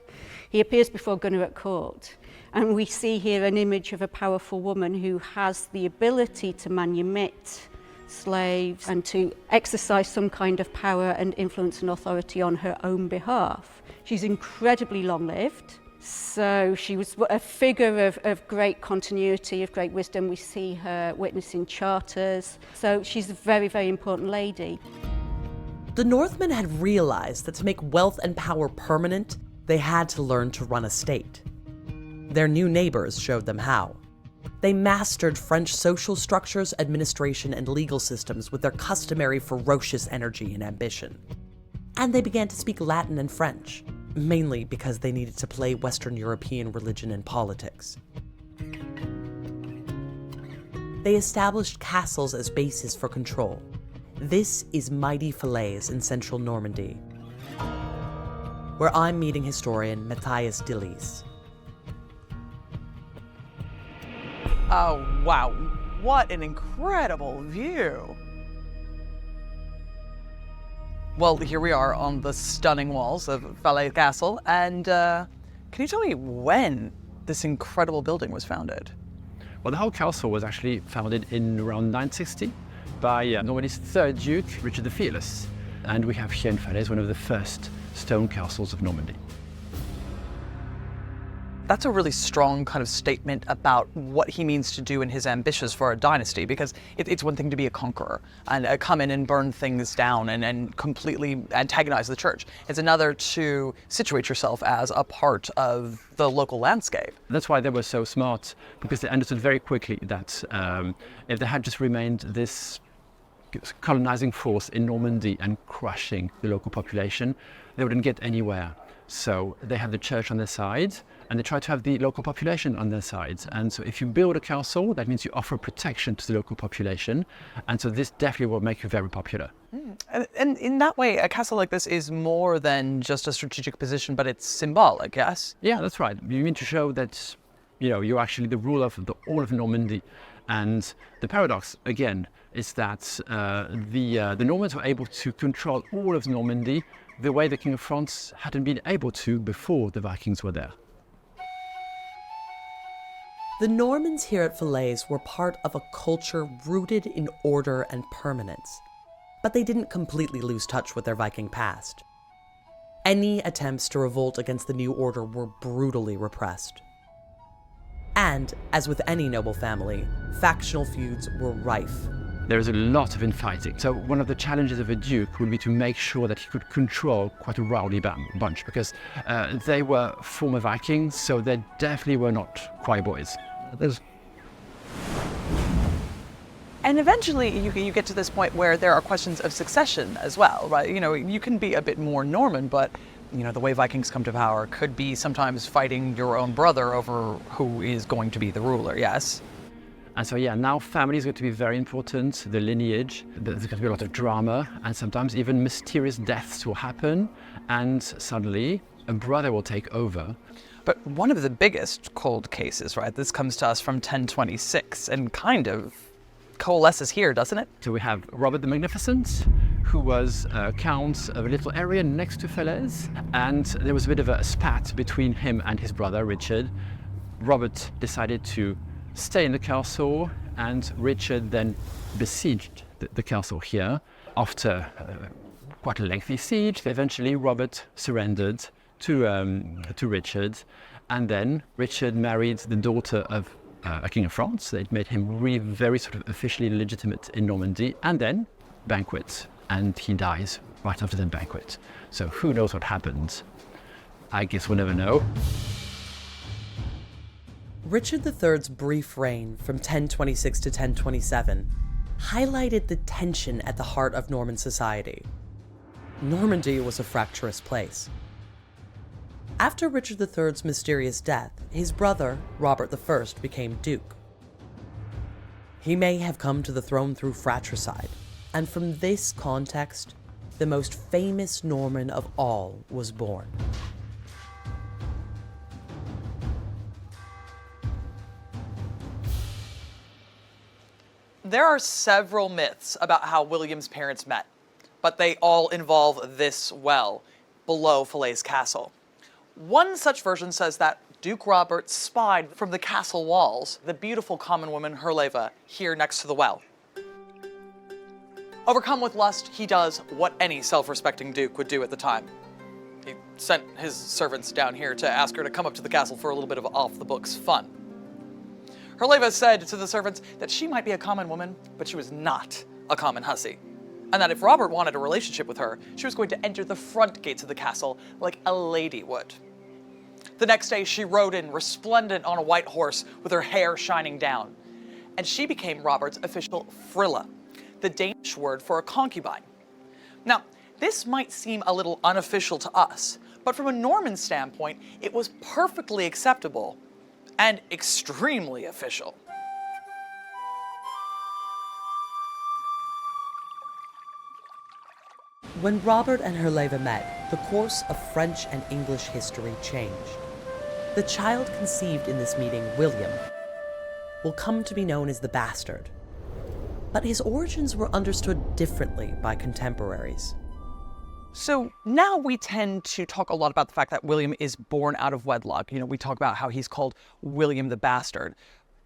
he appears before Gunnar at court. And we see here an image of a powerful woman who has the ability to manumit slaves and to exercise some kind of power and influence and authority on her own behalf. She's incredibly long-lived, so she was a figure of great continuity, of great wisdom. We see her witnessing charters, so she's a very, very important lady. The Northmen had realized that to make wealth and power permanent, they had to learn to run a state. Their new neighbors showed them how. They mastered French social structures, administration, and legal systems with their customary ferocious energy and ambition. And they began to speak Latin and French, mainly because they needed to play Western European religion and politics. They established castles as bases for control. This is mighty Falaise in central Normandy, where I'm meeting historian Matthias Dillies. Oh, wow. What an incredible view. Well, here we are on the stunning walls of Falaise Castle, and can you tell me when this incredible building was founded? Well, the whole castle was actually founded in around 960 by Normandy's third Duke, Richard the Fearless. And we have here in Falaise one of the first stone castles of Normandy. That's a really strong kind of statement about what he means to do in his ambitions for a dynasty, because it's one thing to be a conqueror and come in and burn things down and completely antagonize the church. It's another to situate yourself as a part of the local landscape. That's why they were so smart, because they understood very quickly that if they had just remained this colonizing force in Normandy and crushing the local population, they wouldn't get anywhere. So they have the church on their side, and they try to have the local population on their side. And so if you build a castle, that means you offer protection to the local population. And so this definitely will make you very popular. And in that way, a castle like this is more than just a strategic position, but it's symbolic, yes? Yeah, that's right. You mean to show that, you're actually the ruler of all of Normandy. And the paradox, again, is that the Normans were able to control all of Normandy the way the King of France hadn't been able to before the Vikings were there. The Normans here at Falaise were part of a culture rooted in order and permanence, but they didn't completely lose touch with their Viking past. Any attempts to revolt against the new order were brutally repressed. And, as with any noble family, factional feuds were rife. There is a lot of infighting. So one of the challenges of a duke would be to make sure that he could control quite a rowdy bunch, because they were former Vikings, so they definitely were not choir boys. And eventually you get to this point where there are questions of succession as well, right? You can be a bit more Norman, but the way Vikings come to power could be sometimes fighting your own brother over who is going to be the ruler, yes? And so, now family is going to be very important, the lineage. There's going to be a lot of drama, and sometimes even mysterious deaths will happen, and suddenly a brother will take over. But one of the biggest cold cases, right, this comes to us from 1026 and kind of coalesces here, doesn't it? So we have Robert the Magnificent, who was count of a little area next to Falaise, and there was a bit of a spat between him and his brother, Richard. Robert decided to stay in the castle, and Richard then besieged the castle here. After quite a lengthy siege, eventually Robert surrendered to Richard, and then Richard married the daughter of a king of France. It made him really very sort of officially legitimate in Normandy, and then banquet, and he dies right after the banquet. So who knows what happened? I guess we'll never know. Richard III's brief reign from 1026 to 1027 highlighted the tension at the heart of Norman society. Normandy was a fractious place. After Richard III's mysterious death, his brother, Robert I, became Duke. He may have come to the throne through fratricide, and from this context, the most famous Norman of all was born. There are several myths about how William's parents met, but they all involve this well below Falaise Castle. One such version says that Duke Robert spied from the castle walls the beautiful common woman Herleva here next to the well. Overcome with lust, he does what any self-respecting duke would do at the time. He sent his servants down here to ask her to come up to the castle for a little bit of off-the-books fun. Herleva said to the servants that she might be a common woman, but she was not a common hussy, and that if Robert wanted a relationship with her, she was going to enter the front gates of the castle like a lady would. The next day, she rode in resplendent on a white horse with her hair shining down, and she became Robert's official frilla, the Danish word for a concubine. Now, this might seem a little unofficial to us, but from a Norman standpoint, it was perfectly acceptable and extremely official. When Robert and Herleva met, the course of French and English history changed. The child conceived in this meeting, William, will come to be known as the Bastard. But his origins were understood differently by contemporaries. So now we tend to talk a lot about the fact that William is born out of wedlock. We talk about how he's called William the Bastard.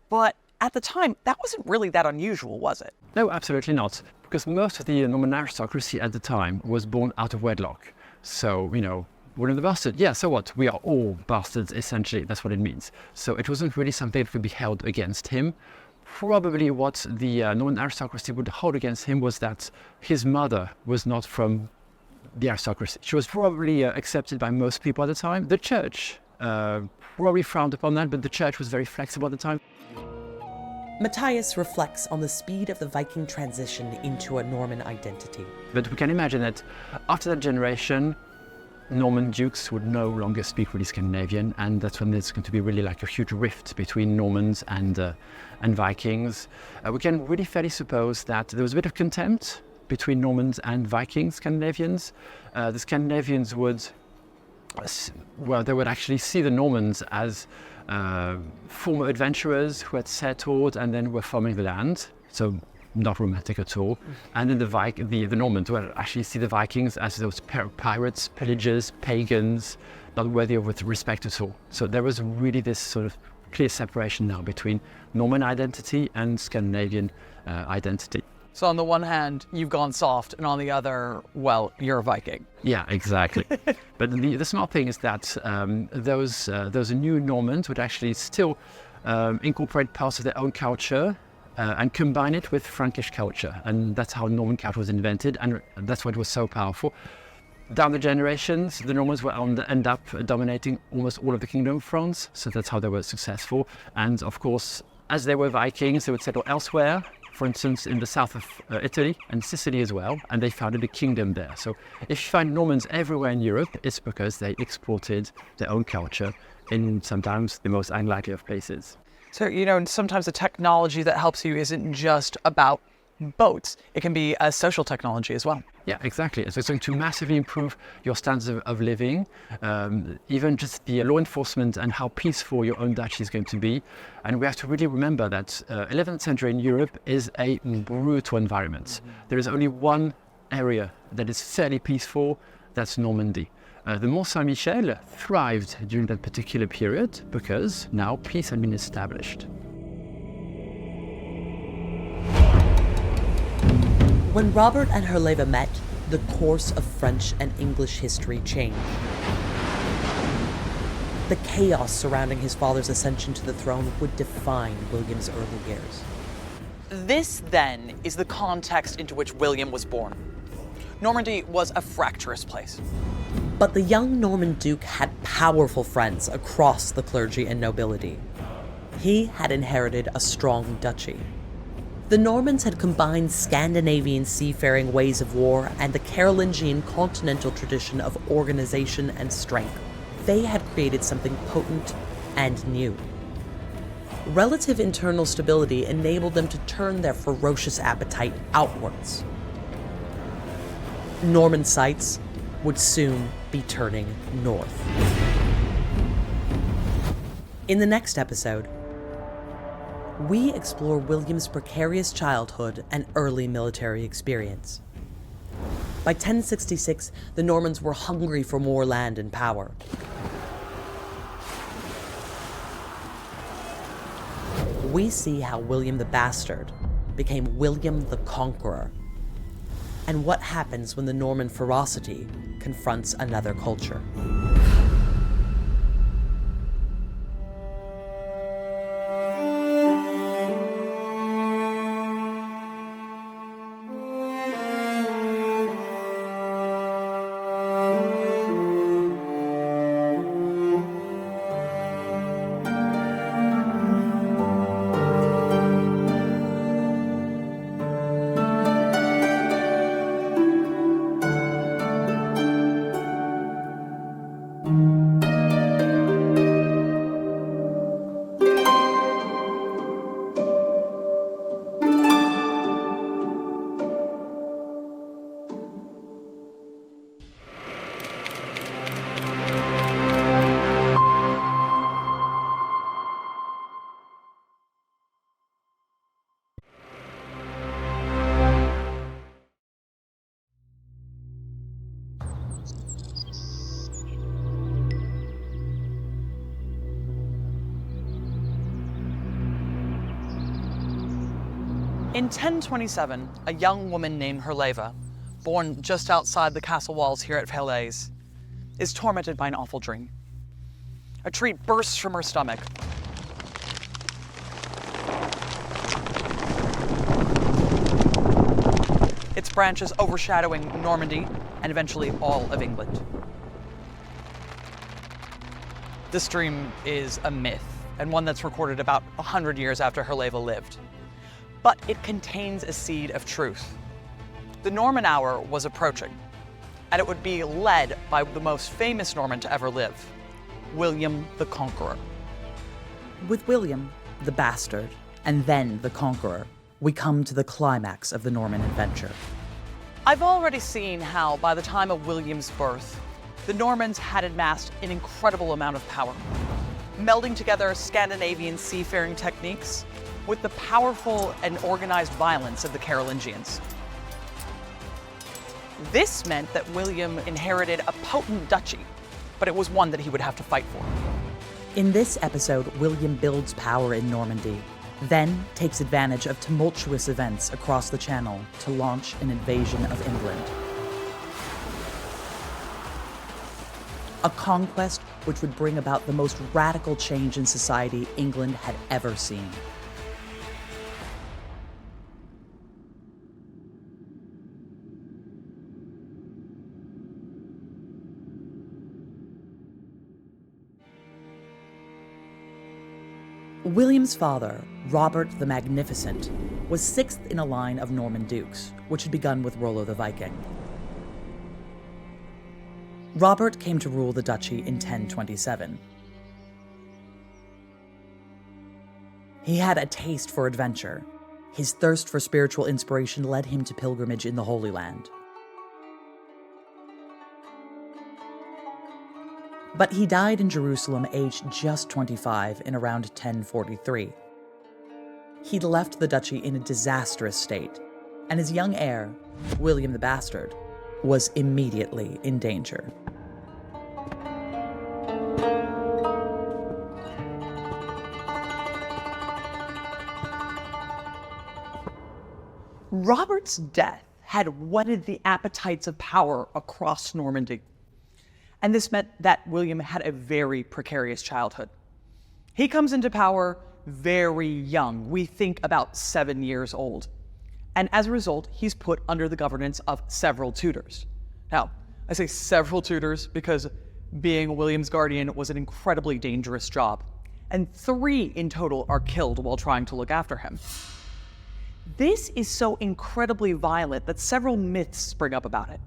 But at the time, that wasn't really that unusual, was it? No, absolutely not. Because most of the Norman aristocracy at the time was born out of wedlock. So, William the Bastard, yeah, so what? We are all bastards, essentially. That's what it means. So it wasn't really something that could be held against him. Probably what the Norman aristocracy would hold against him was that his mother was not from the aristocracy. She was probably accepted by most people at the time. The church probably frowned upon that, but the church was very flexible at the time. Matthias reflects on the speed of the Viking transition into a Norman identity. But we can imagine that after that generation, Norman dukes would no longer speak really Scandinavian, and that's when there's going to be really like a huge rift between Normans and Vikings. We can really fairly suppose that there was a bit of contempt between Normans and Viking Scandinavians. The Scandinavians would, they would actually see the Normans as former adventurers who had settled and then were farming the land. So not romantic at all. And then the Normans would actually see the Vikings as those pirates, pillagers, pagans, not worthy of respect at all. So there was really this sort of clear separation now between Norman identity and Scandinavian identity. So on the one hand, you've gone soft, and on the other, well, you're a Viking. Yeah, exactly. But the smart thing is that those new Normans would actually still incorporate parts of their own culture and combine it with Frankish culture. And that's how Norman culture was invented, and that's why it was so powerful. Down the generations, the Normans will end up dominating almost all of the Kingdom of France, so that's how they were successful. And of course, as they were Vikings, they would settle elsewhere, for instance, in the south of Italy and Sicily as well, and they founded a kingdom there. So if you find Normans everywhere in Europe, it's because they exported their own culture in sometimes the most unlikely of places. So, sometimes the technology that helps you isn't just about boats. It can be a social technology as well. Yeah, exactly. So it's going to massively improve your standards of living, even just the law enforcement and how peaceful your own duchy is going to be. And we have to really remember that 11th century in Europe is a brutal environment. There is only one area that is fairly peaceful, that's Normandy. The Mont Saint-Michel thrived during that particular period because now peace had been established. When Robert and Herleva met, the course of French and English history changed. The chaos surrounding his father's ascension to the throne would define William's early years. This, then, is the context into which William was born. Normandy was a fractious place. But the young Norman Duke had powerful friends across the clergy and nobility. He had inherited a strong duchy. The Normans had combined Scandinavian seafaring ways of war and the Carolingian continental tradition of organization and strength. They had created something potent and new. Relative internal stability enabled them to turn their ferocious appetite outwards. Norman sights would soon be turning north. In the next episode, we explore William's precarious childhood and early military experience. By 1066, the Normans were hungry for more land and power. We see how William the Bastard became William the Conqueror, and what happens when the Norman ferocity confronts another culture. In 1027, a young woman named Herleva, born just outside the castle walls here at Falaise, is tormented by an awful dream. A tree bursts from her stomach. Its branches overshadowing Normandy and eventually all of England. This dream is a myth, and one that's recorded about 100 years after Herleva lived. But it contains a seed of truth. The Norman hour was approaching, and it would be led by the most famous Norman to ever live, William the Conqueror. With William the Bastard, and then the Conqueror, we come to the climax of the Norman adventure. I've already seen how, by the time of William's birth, the Normans had amassed an incredible amount of power, melding together Scandinavian seafaring techniques with the powerful and organized violence of the Carolingians. This meant that William inherited a potent duchy, but it was one that he would have to fight for. In this episode, William builds power in Normandy, then takes advantage of tumultuous events across the Channel to launch an invasion of England. A conquest which would bring about the most radical change in society England had ever seen. William's father, Robert the Magnificent, was sixth in a line of Norman dukes, which had begun with Rollo the Viking. Robert came to rule the duchy in 1027. He had a taste for adventure. His thirst for spiritual inspiration led him to pilgrimage in the Holy Land. But he died in Jerusalem aged just 25 in around 1043. He'd left the duchy in a disastrous state, and his young heir, William the Bastard, was immediately in danger. Robert's death had whetted the appetites of power across Normandy. And this meant that William had a very precarious childhood. He comes into power very young. We think about 7 years old. And as a result, he's put under the governance of several tutors. Now, I say several tutors because being William's guardian was an incredibly dangerous job. And 3 in total are killed while trying to look after him. This is so incredibly violent that several myths spring up about it,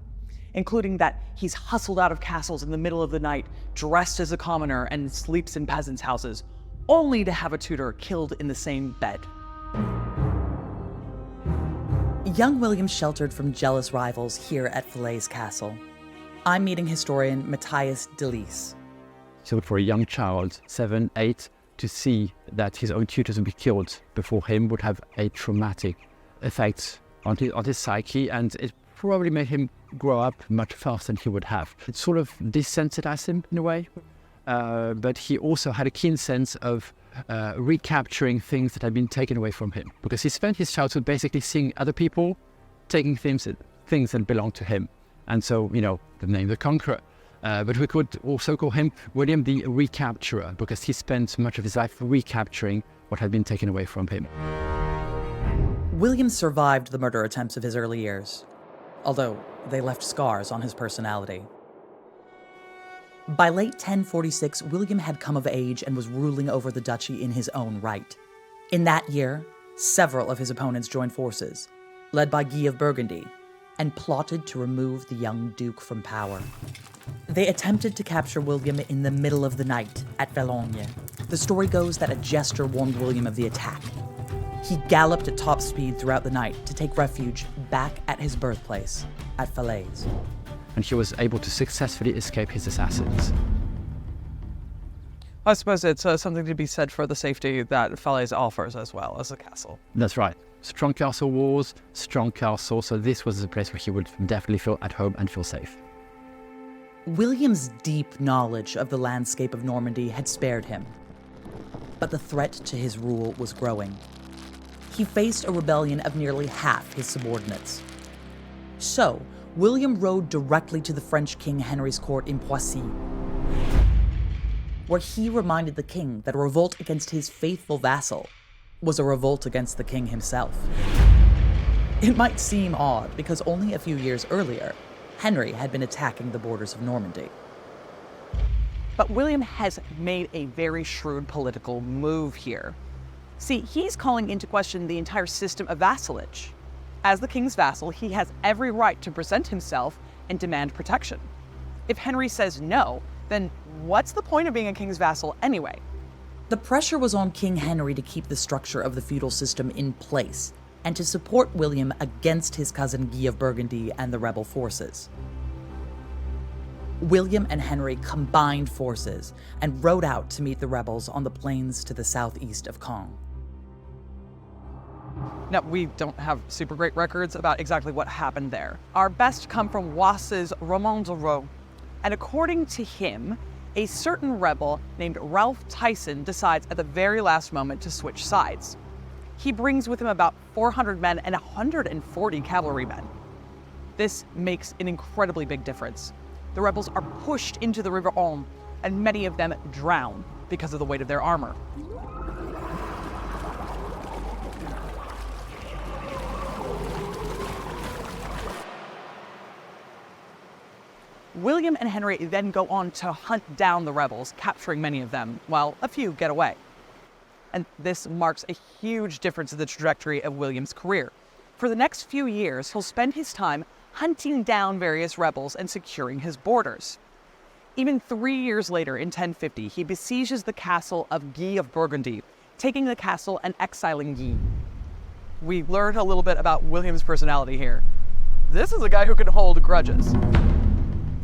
including that he's hustled out of castles in the middle of the night, dressed as a commoner, and sleeps in peasants' houses, only to have a tutor killed in the same bed. Young William sheltered from jealous rivals here at Falaise Castle. I'm meeting historian Matthias Delis. So for a young child, 7, 8, to see that his own tutors would be killed before him would have a traumatic effect on his psyche, and it probably made him grow up much faster than he would have. It sort of desensitized him in a way, but he also had a keen sense of recapturing things that had been taken away from him, because he spent his childhood basically seeing other people taking things that belonged to him. And so, you know, the name the Conqueror. But we could also call him William the Recapturer, because he spent much of his life recapturing what had been taken away from him. William survived the murder attempts of his early years, although they left scars on his personality. By late 1046, William had come of age and was ruling over the duchy in his own right. In that year, several of his opponents joined forces, led by Guy of Burgundy, and plotted to remove the young duke from power. They attempted to capture William in the middle of the night at Valognes. The story goes that a jester warned William of the attack. He galloped at top speed throughout the night to take refuge back at his birthplace at Falaise. And he was able to successfully escape his assassins. I suppose it's something to be said for the safety that Falaise offers as well as a castle. That's right. Strong castle walls, strong castle, so this was a place where he would definitely feel at home and feel safe. William's deep knowledge of the landscape of Normandy had spared him, but the threat to his rule was growing. He faced a rebellion of nearly half his subordinates. So, William rode directly to the French King Henry's court in Poissy, where he reminded the king that a revolt against his faithful vassal was a revolt against the king himself. It might seem odd, because only a few years earlier, Henry had been attacking the borders of Normandy. But William has made a very shrewd political move here. See, he's calling into question the entire system of vassalage. As the king's vassal, he has every right to present himself and demand protection. If Henry says no, then what's the point of being a king's vassal anyway? The pressure was on King Henry to keep the structure of the feudal system in place and to support William against his cousin Guy of Burgundy and the rebel forces. William and Henry combined forces and rode out to meet the rebels on the plains to the southeast of Caen. Now, we don't have super great records about exactly what happened there. Our best come from Wass's Roman de Raux, and according to him, a certain rebel named Ralph Tyson decides at the very last moment to switch sides. He brings with him about 400 men and 140 cavalrymen. This makes an incredibly big difference. The rebels are pushed into the River Orne, and many of them drown because of the weight of their armor. William and Henry then go on to hunt down the rebels, capturing many of them, while a few get away. And this marks a huge difference in the trajectory of William's career. For the next few years, he'll spend his time hunting down various rebels and securing his borders. Even 3 years later, in 1050, he besieges the castle of Guy of Burgundy, taking the castle and exiling Guy. We learn a little bit about William's personality here. This is a guy who can hold grudges.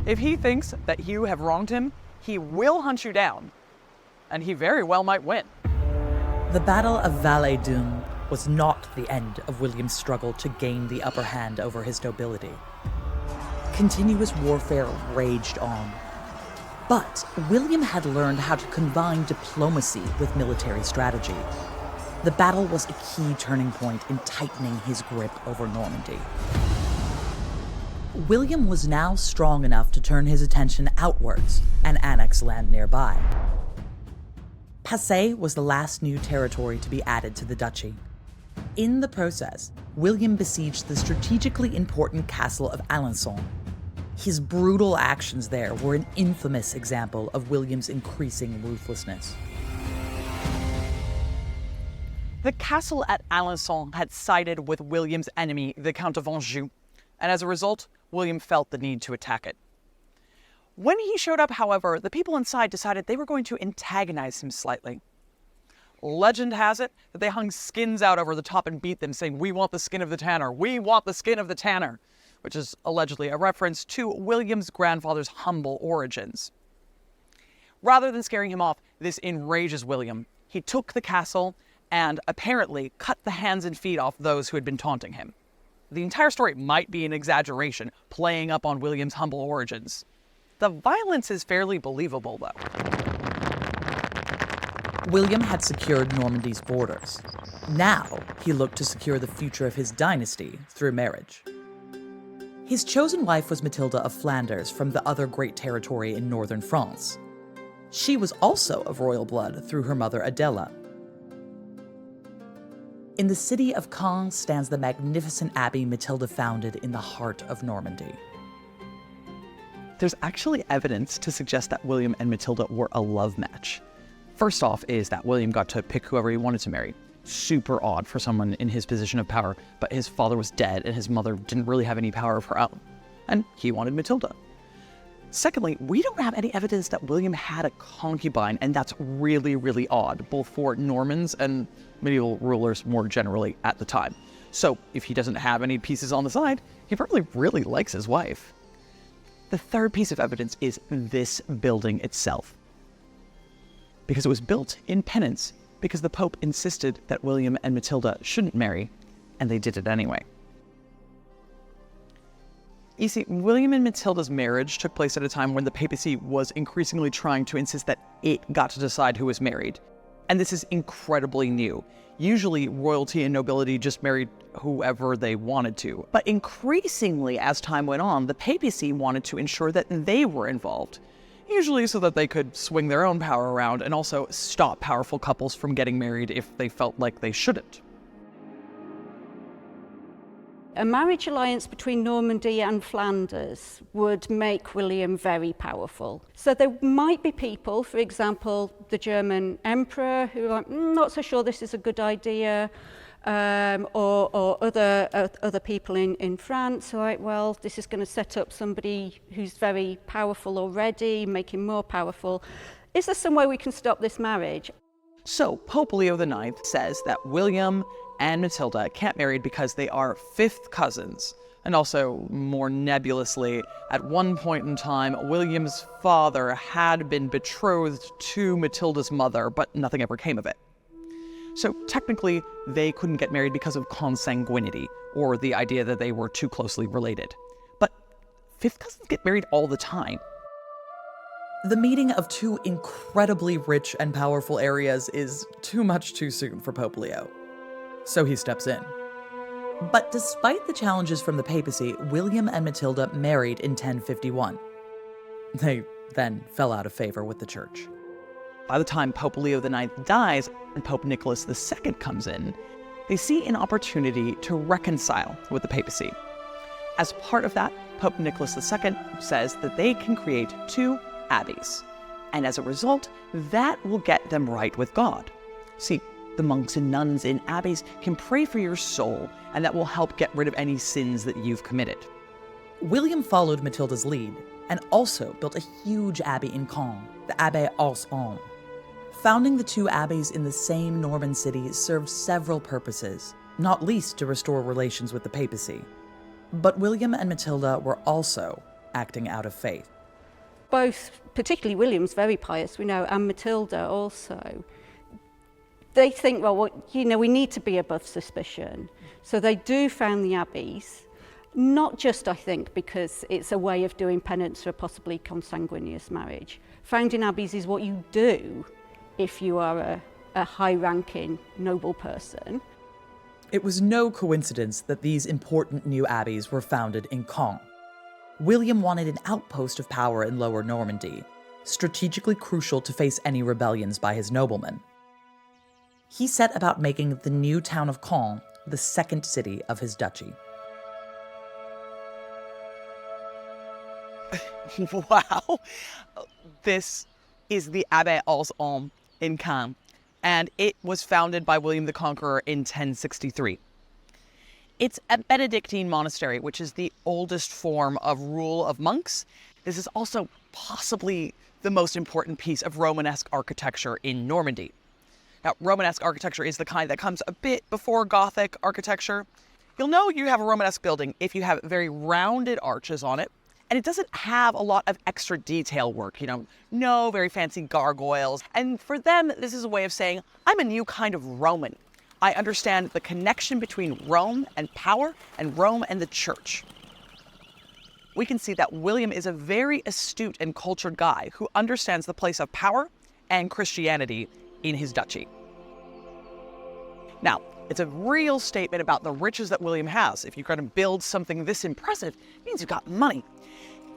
If he thinks that you have wronged him, he will hunt you down, and he very well might win. The Battle of Valais-Dun was not the end of William's struggle to gain the upper hand over his nobility. Continuous warfare raged on. But William had learned how to combine diplomacy with military strategy. The battle was a key turning point in tightening his grip over Normandy. William was now strong enough to turn his attention outwards and annex land nearby. Passy was the last new territory to be added to the duchy. In the process, William besieged the strategically important castle of Alençon. His brutal actions there were an infamous example of William's increasing ruthlessness. The castle at Alençon had sided with William's enemy, the Count of Anjou, and as a result, William felt the need to attack it. When he showed up, however, the people inside decided they were going to antagonize him slightly. Legend has it that they hung skins out over the top and beat them, saying, "We want the skin of the tanner, we want the skin of the tanner," which is allegedly a reference to William's grandfather's humble origins. Rather than scaring him off, this enrages William. He took the castle and apparently cut the hands and feet off those who had been taunting him. The entire story might be an exaggeration, playing up on William's humble origins. The violence is fairly believable, though. William had secured Normandy's borders. Now he looked to secure the future of his dynasty through marriage. His chosen wife was Matilda of Flanders from the other great territory in northern France. She was also of royal blood through her mother Adela. In the city of Caen stands the magnificent abbey Matilda founded in the heart of Normandy. There's actually evidence to suggest that William and Matilda were a love match. First off is that William got to pick whoever he wanted to marry. Super odd for someone in his position of power, but his father was dead and his mother didn't really have any power of her own. And he wanted Matilda. Secondly, we don't have any evidence that William had a concubine, and that's really, really odd, both for Normans and medieval rulers more generally at the time. So if he doesn't have any pieces on the side, he probably really likes his wife. The third piece of evidence is this building itself, because it was built in penance because the Pope insisted that William and Matilda shouldn't marry, and they did it anyway. You see, William and Matilda's marriage took place at a time when the papacy was increasingly trying to insist that it got to decide who was married. And this is incredibly new. Usually, royalty and nobility just married whoever they wanted to. But increasingly, as time went on, the papacy wanted to ensure that they were involved. Usually so that they could swing their own power around and also stop powerful couples from getting married if they felt like they shouldn't. A marriage alliance between Normandy and Flanders would make William very powerful. So there might be people, for example, the German emperor, who are not so sure this is a good idea, or other people in France, all right, well, this is going to set up somebody who's very powerful already, make him more powerful. Is there some way we can stop this marriage? So Pope Leo IX says that William and Matilda can't marry because they are fifth cousins. And also, more nebulously, at one point in time, William's father had been betrothed to Matilda's mother, but nothing ever came of it. So technically, they couldn't get married because of consanguinity, or the idea that they were too closely related. But fifth cousins get married all the time. The meeting of two incredibly rich and powerful areas is too much too soon for Pope Leo. So he steps in. But despite the challenges from the papacy, William and Matilda married in 1051. They then fell out of favor with the church. By the time Pope Leo IX dies and Pope Nicholas II comes in, they see an opportunity to reconcile with the papacy. As part of that, Pope Nicholas II says that they can create two abbeys, and as a result, that will get them right with God. See, the monks and nuns in abbeys can pray for your soul, and that will help get rid of any sins that you've committed. William followed Matilda's lead and also built a huge abbey in Caen, the Abbey aux Hommes. Founding the two abbeys in the same Norman city served several purposes, not least to restore relations with the papacy. But William and Matilda were also acting out of faith. Both, particularly William's very pious, we know, and Matilda also. They think, well, we need to be above suspicion. So they do found the abbeys, not just, I think, because it's a way of doing penance for a possibly consanguineous marriage. Founding abbeys is what you do if you are a high-ranking, noble person. It was no coincidence that these important new abbeys were founded in Caen. William wanted an outpost of power in Lower Normandy, strategically crucial to face any rebellions by his noblemen. He set about making the new town of Caen the second city of his duchy. Wow! This is the Abbey aux Hommes in Caen, and it was founded by William the Conqueror in 1063. It's a Benedictine monastery, which is the oldest form of rule of monks. This is also possibly the most important piece of Romanesque architecture in Normandy. Now, Romanesque architecture is the kind that comes a bit before Gothic architecture. You'll know you have a Romanesque building if you have very rounded arches on it, and it doesn't have a lot of extra detail work, no very fancy gargoyles. And for them, this is a way of saying, I'm a new kind of Roman. I understand the connection between Rome and power and Rome and the church. We can see that William is a very astute and cultured guy who understands the place of power and Christianity in his duchy. Now, it's a real statement about the riches that William has. If you're going to build something this impressive, it means you've got money.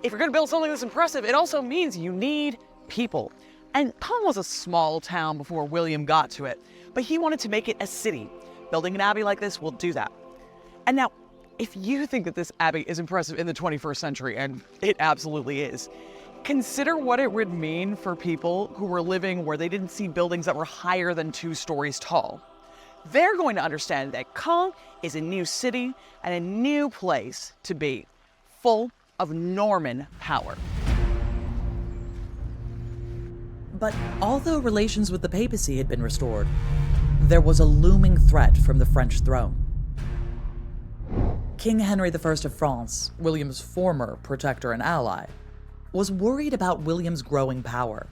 If you're going to build something this impressive, it also means you need people. And Caen was a small town before William got to it, but he wanted to make it a city. Building an abbey like this will do that. And now, if you think that this abbey is impressive in the 21st century, and it absolutely is, consider what it would mean for people who were living where they didn't see buildings that were higher than 2 stories tall. They're going to understand that Caen is a new city and a new place to be, full of Norman power. But although relations with the papacy had been restored, there was a looming threat from the French throne. King Henry I of France, William's former protector and ally, was worried about William's growing power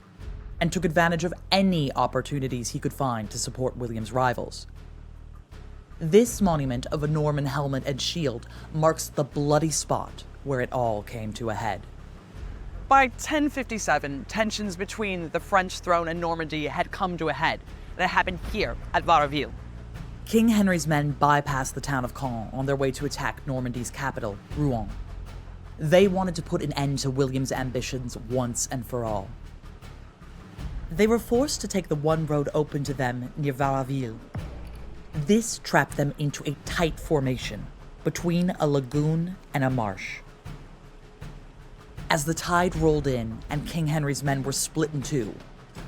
and took advantage of any opportunities he could find to support William's rivals. This monument of a Norman helmet and shield marks the bloody spot where it all came to a head. By 1057, tensions between the French throne and Normandy had come to a head, and it happened here at Varaville. King Henry's men bypassed the town of Caen on their way to attack Normandy's capital, Rouen. They wanted to put an end to William's ambitions once and for all. They were forced to take the one road open to them near Varaville. This trapped them into a tight formation between a lagoon and a marsh. As the tide rolled in and King Henry's men were split in two,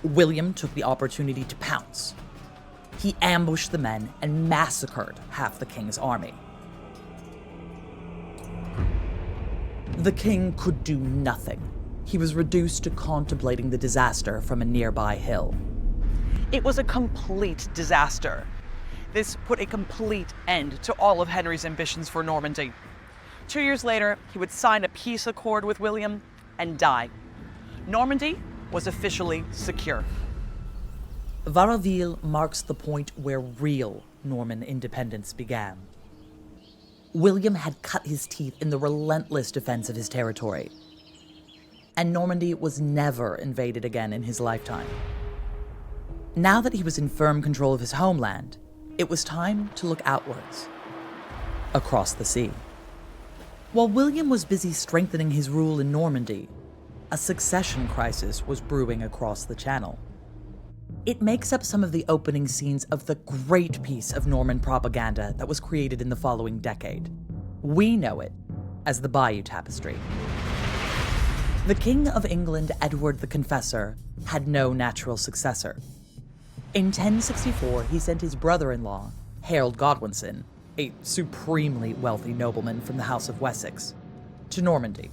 William took the opportunity to pounce. He ambushed the men and massacred half the king's army. The king could do nothing. He was reduced to contemplating the disaster from a nearby hill. It was a complete disaster. This put a complete end to all of Henry's ambitions for Normandy. 2 years later, he would sign a peace accord with William and die. Normandy was officially secure. Varaville marks the point where real Norman independence began. William had cut his teeth in the relentless defense of his territory, and Normandy was never invaded again in his lifetime. Now that he was in firm control of his homeland, it was time to look outwards, across the sea. While William was busy strengthening his rule in Normandy, a succession crisis was brewing across the Channel. It makes up some of the opening scenes of the great piece of Norman propaganda that was created in the following decade. We know it as the Bayeux Tapestry. The King of England, Edward the Confessor, had no natural successor. In 1064, he sent his brother-in-law, Harold Godwinson, a supremely wealthy nobleman from the House of Wessex, to Normandy.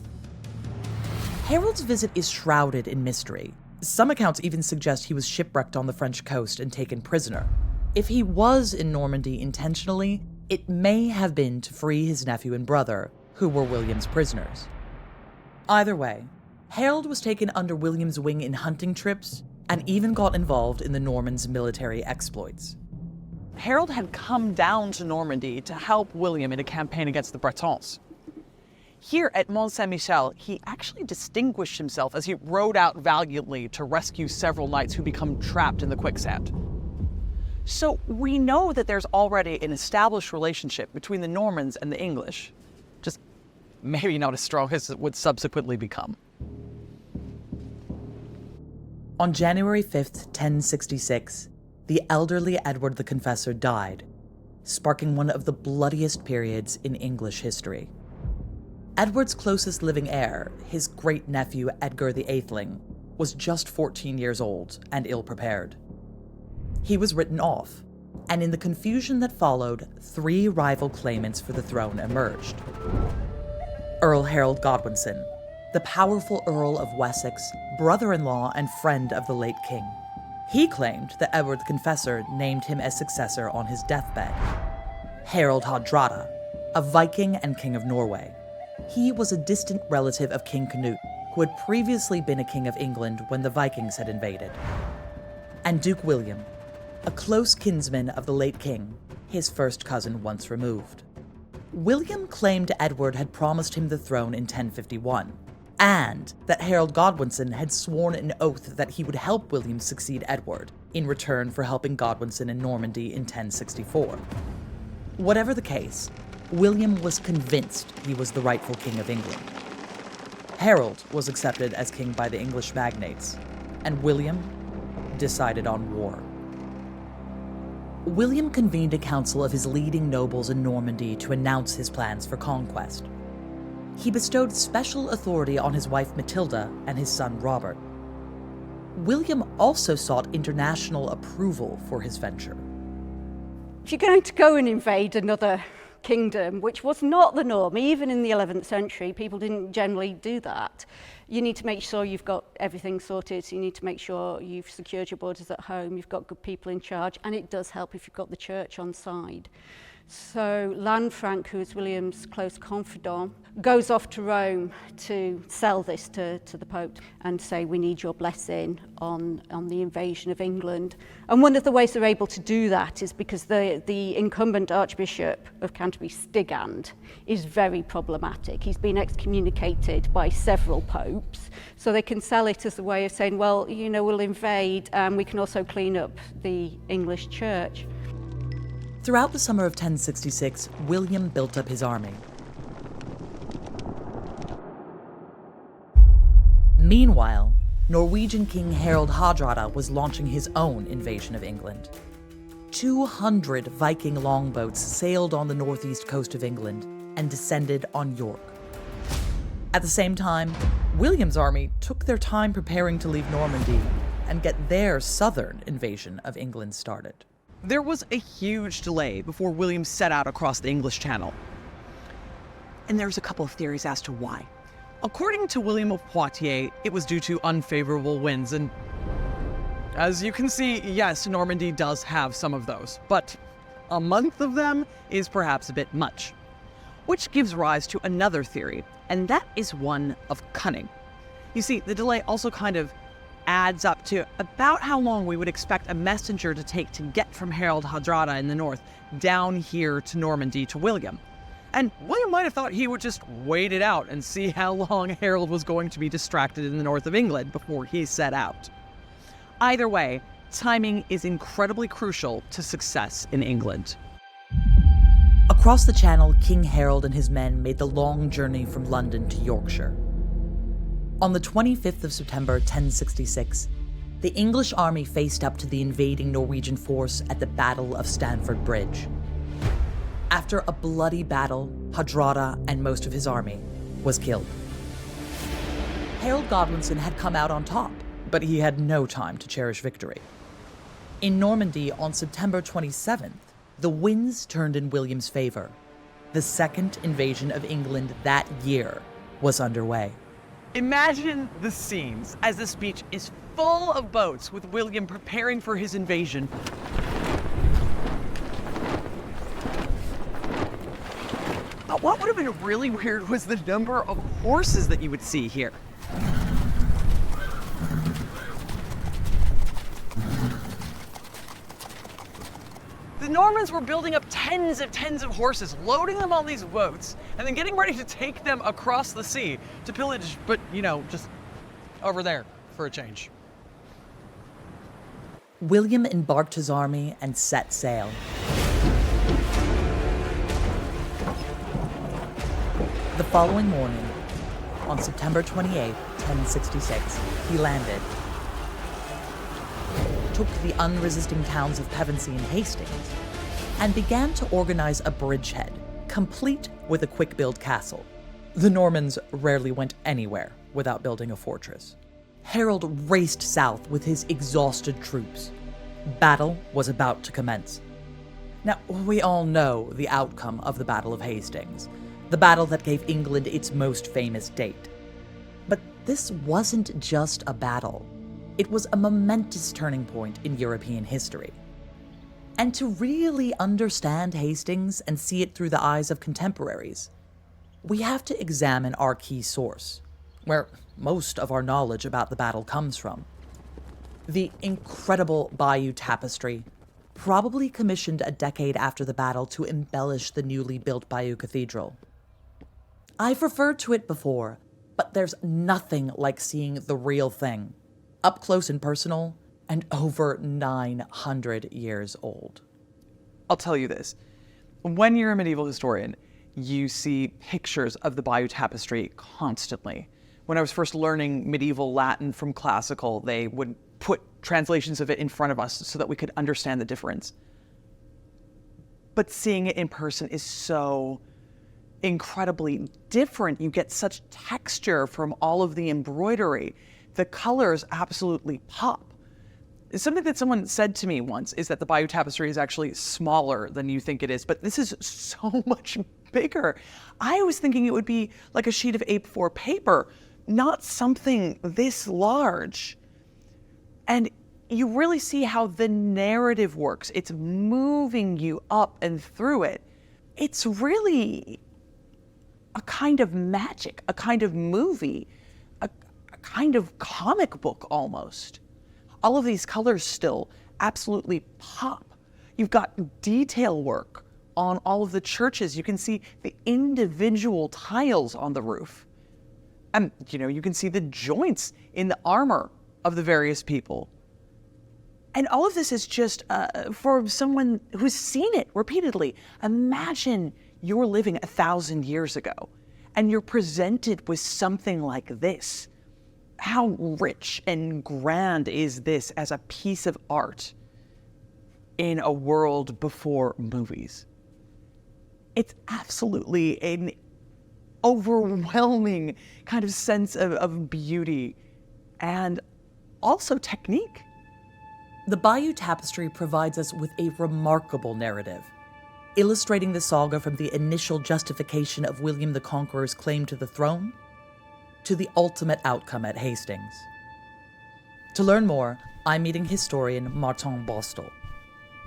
Harold's visit is shrouded in mystery. Some accounts even suggest he was shipwrecked on the French coast and taken prisoner. If he was in Normandy intentionally, it may have been to free his nephew and brother, who were William's prisoners. Either way, Harold was taken under William's wing in hunting trips and even got involved in the Normans' military exploits. Harold had come down to Normandy to help William in a campaign against the Bretons. Here at Mont Saint-Michel, he actually distinguished himself as he rode out valiantly to rescue several knights who become trapped in the quicksand. So we know that there's already an established relationship between the Normans and the English, just maybe not as strong as it would subsequently become. On January 5th, 1066, the elderly Edward the Confessor died, sparking one of the bloodiest periods in English history. Edward's closest living heir, his great-nephew Edgar the Atheling, was just 14 years old and ill-prepared. He was written off, and in the confusion that followed, 3 rival claimants for the throne emerged. Earl Harold Godwinson, the powerful Earl of Wessex, brother-in-law and friend of the late king, He claimed that Edward the Confessor named him as successor on his deathbed. Harald Hardrada, a Viking and king of Norway. He was a distant relative of King Canute, who had previously been a king of England when the Vikings had invaded. And Duke William, a close kinsman of the late king, his first cousin once removed. William claimed Edward had promised him the throne in 1051, and that Harold Godwinson had sworn an oath that he would help William succeed Edward, in return for helping Godwinson in Normandy in 1064. Whatever the case, William was convinced he was the rightful king of England. Harold was accepted as king by the English magnates, and William decided on war. William convened a council of his leading nobles in Normandy to announce his plans for conquest. He bestowed special authority on his wife Matilda and his son Robert. William also sought international approval for his venture. If you're going to go and invade another kingdom, which was not the norm, even in the 11th century, people didn't generally do that. You need to make sure you've got everything sorted, so you need to make sure you've secured your borders at home, you've got good people in charge, and it does help if you've got the church on side. So Lanfranc, who is William's close confidant, goes off to Rome to sell this to the Pope and say, we need your blessing on the invasion of England. And one of the ways they're able to do that is because the incumbent Archbishop of Canterbury, Stigand, is very problematic. He's been excommunicated by several popes, so they can sell it as a way of saying, well, you know, we'll invade and we can also clean up the English church. Throughout the summer of 1066, William built up his army. Meanwhile, Norwegian King Harald Hardrada was launching his own invasion of England. 200 Viking longboats sailed on the northeast coast of England and descended on York. At the same time, William's army took their time preparing to leave Normandy and get their southern invasion of England started. There was a huge delay before William set out across the English Channel. And there's a couple of theories as to why. According to William of Poitiers, it was due to unfavorable winds, and as you can see, yes, Normandy does have some of those, but a month of them is perhaps a bit much. Which gives rise to another theory, and that is one of cunning. You see, the delay also kind of adds up to about how long we would expect a messenger to take to get from Harald Hardrada in the north down here to Normandy to William. And William might have thought he would just wait it out and see how long Harold was going to be distracted in the north of England before he set out. Either way, timing is incredibly crucial to success in England. Across the Channel, King Harold and his men made the long journey from London to Yorkshire. On the 25th of September 1066, the English army faced up to the invading Norwegian force at the Battle of Stamford Bridge. After a bloody battle, Hardrada and most of his army was killed. Harold Godwinson had come out on top, but he had no time to cherish victory. In Normandy on September 27th, the winds turned in William's favor. The second invasion of England that year was underway. Imagine the scenes as this beach is full of boats with William preparing for his invasion. But what would have been really weird was the number of horses that you would see here. The Normans were building up tens of horses, loading them on these boats, and then getting ready to take them across the sea to pillage, but, you know, just over there for a change. William embarked his army and set sail. The following morning, on September 28, 1066, he landed, took the unresisting towns of Pevensey and Hastings, and began to organize a bridgehead, complete with a quick-build castle. The Normans rarely went anywhere without building a fortress. Harold raced south with his exhausted troops. Battle was about to commence. Now, we all know the outcome of the Battle of Hastings, the battle that gave England its most famous date. But this wasn't just a battle. It was a momentous turning point in European history. And to really understand Hastings and see it through the eyes of contemporaries, we have to examine our key source, where most of our knowledge about the battle comes from. The incredible Bayeux Tapestry, probably commissioned a decade after the battle to embellish the newly built Bayeux Cathedral. I've referred to it before, but there's nothing like seeing the real thing, up close and personal, and over 900 years old. I'll tell you this. When you're a medieval historian, you see pictures of the Bayeux Tapestry constantly. When I was first learning medieval Latin from classical, they would put translations of it in front of us so that we could understand the difference. But seeing it in person is so incredibly different. You get such texture from all of the embroidery. The colors absolutely pop. Something that someone said to me once is that the Bayeux Tapestry is actually smaller than you think it is, but this is so much bigger. I was thinking it would be like a sheet of A4 paper, not something this large. And you really see how the narrative works. It's moving you up and through it. It's really a kind of magic, a kind of movie, a kind of comic book almost. All of these colors still absolutely pop. You've got detail work on all of the churches. You can see the individual tiles on the roof. And, you can see the joints in the armor of the various people. And all of this is just for someone who's seen it repeatedly. Imagine you're living 1,000 years ago and you're presented with something like this. How rich and grand is this as a piece of art in a world before movies? It's absolutely an overwhelming kind of sense of beauty and also technique. The Bayeux Tapestry provides us with a remarkable narrative, illustrating the saga from the initial justification of William the Conqueror's claim to the throne to the ultimate outcome at Hastings. To learn more, I'm meeting historian Martin Bostel.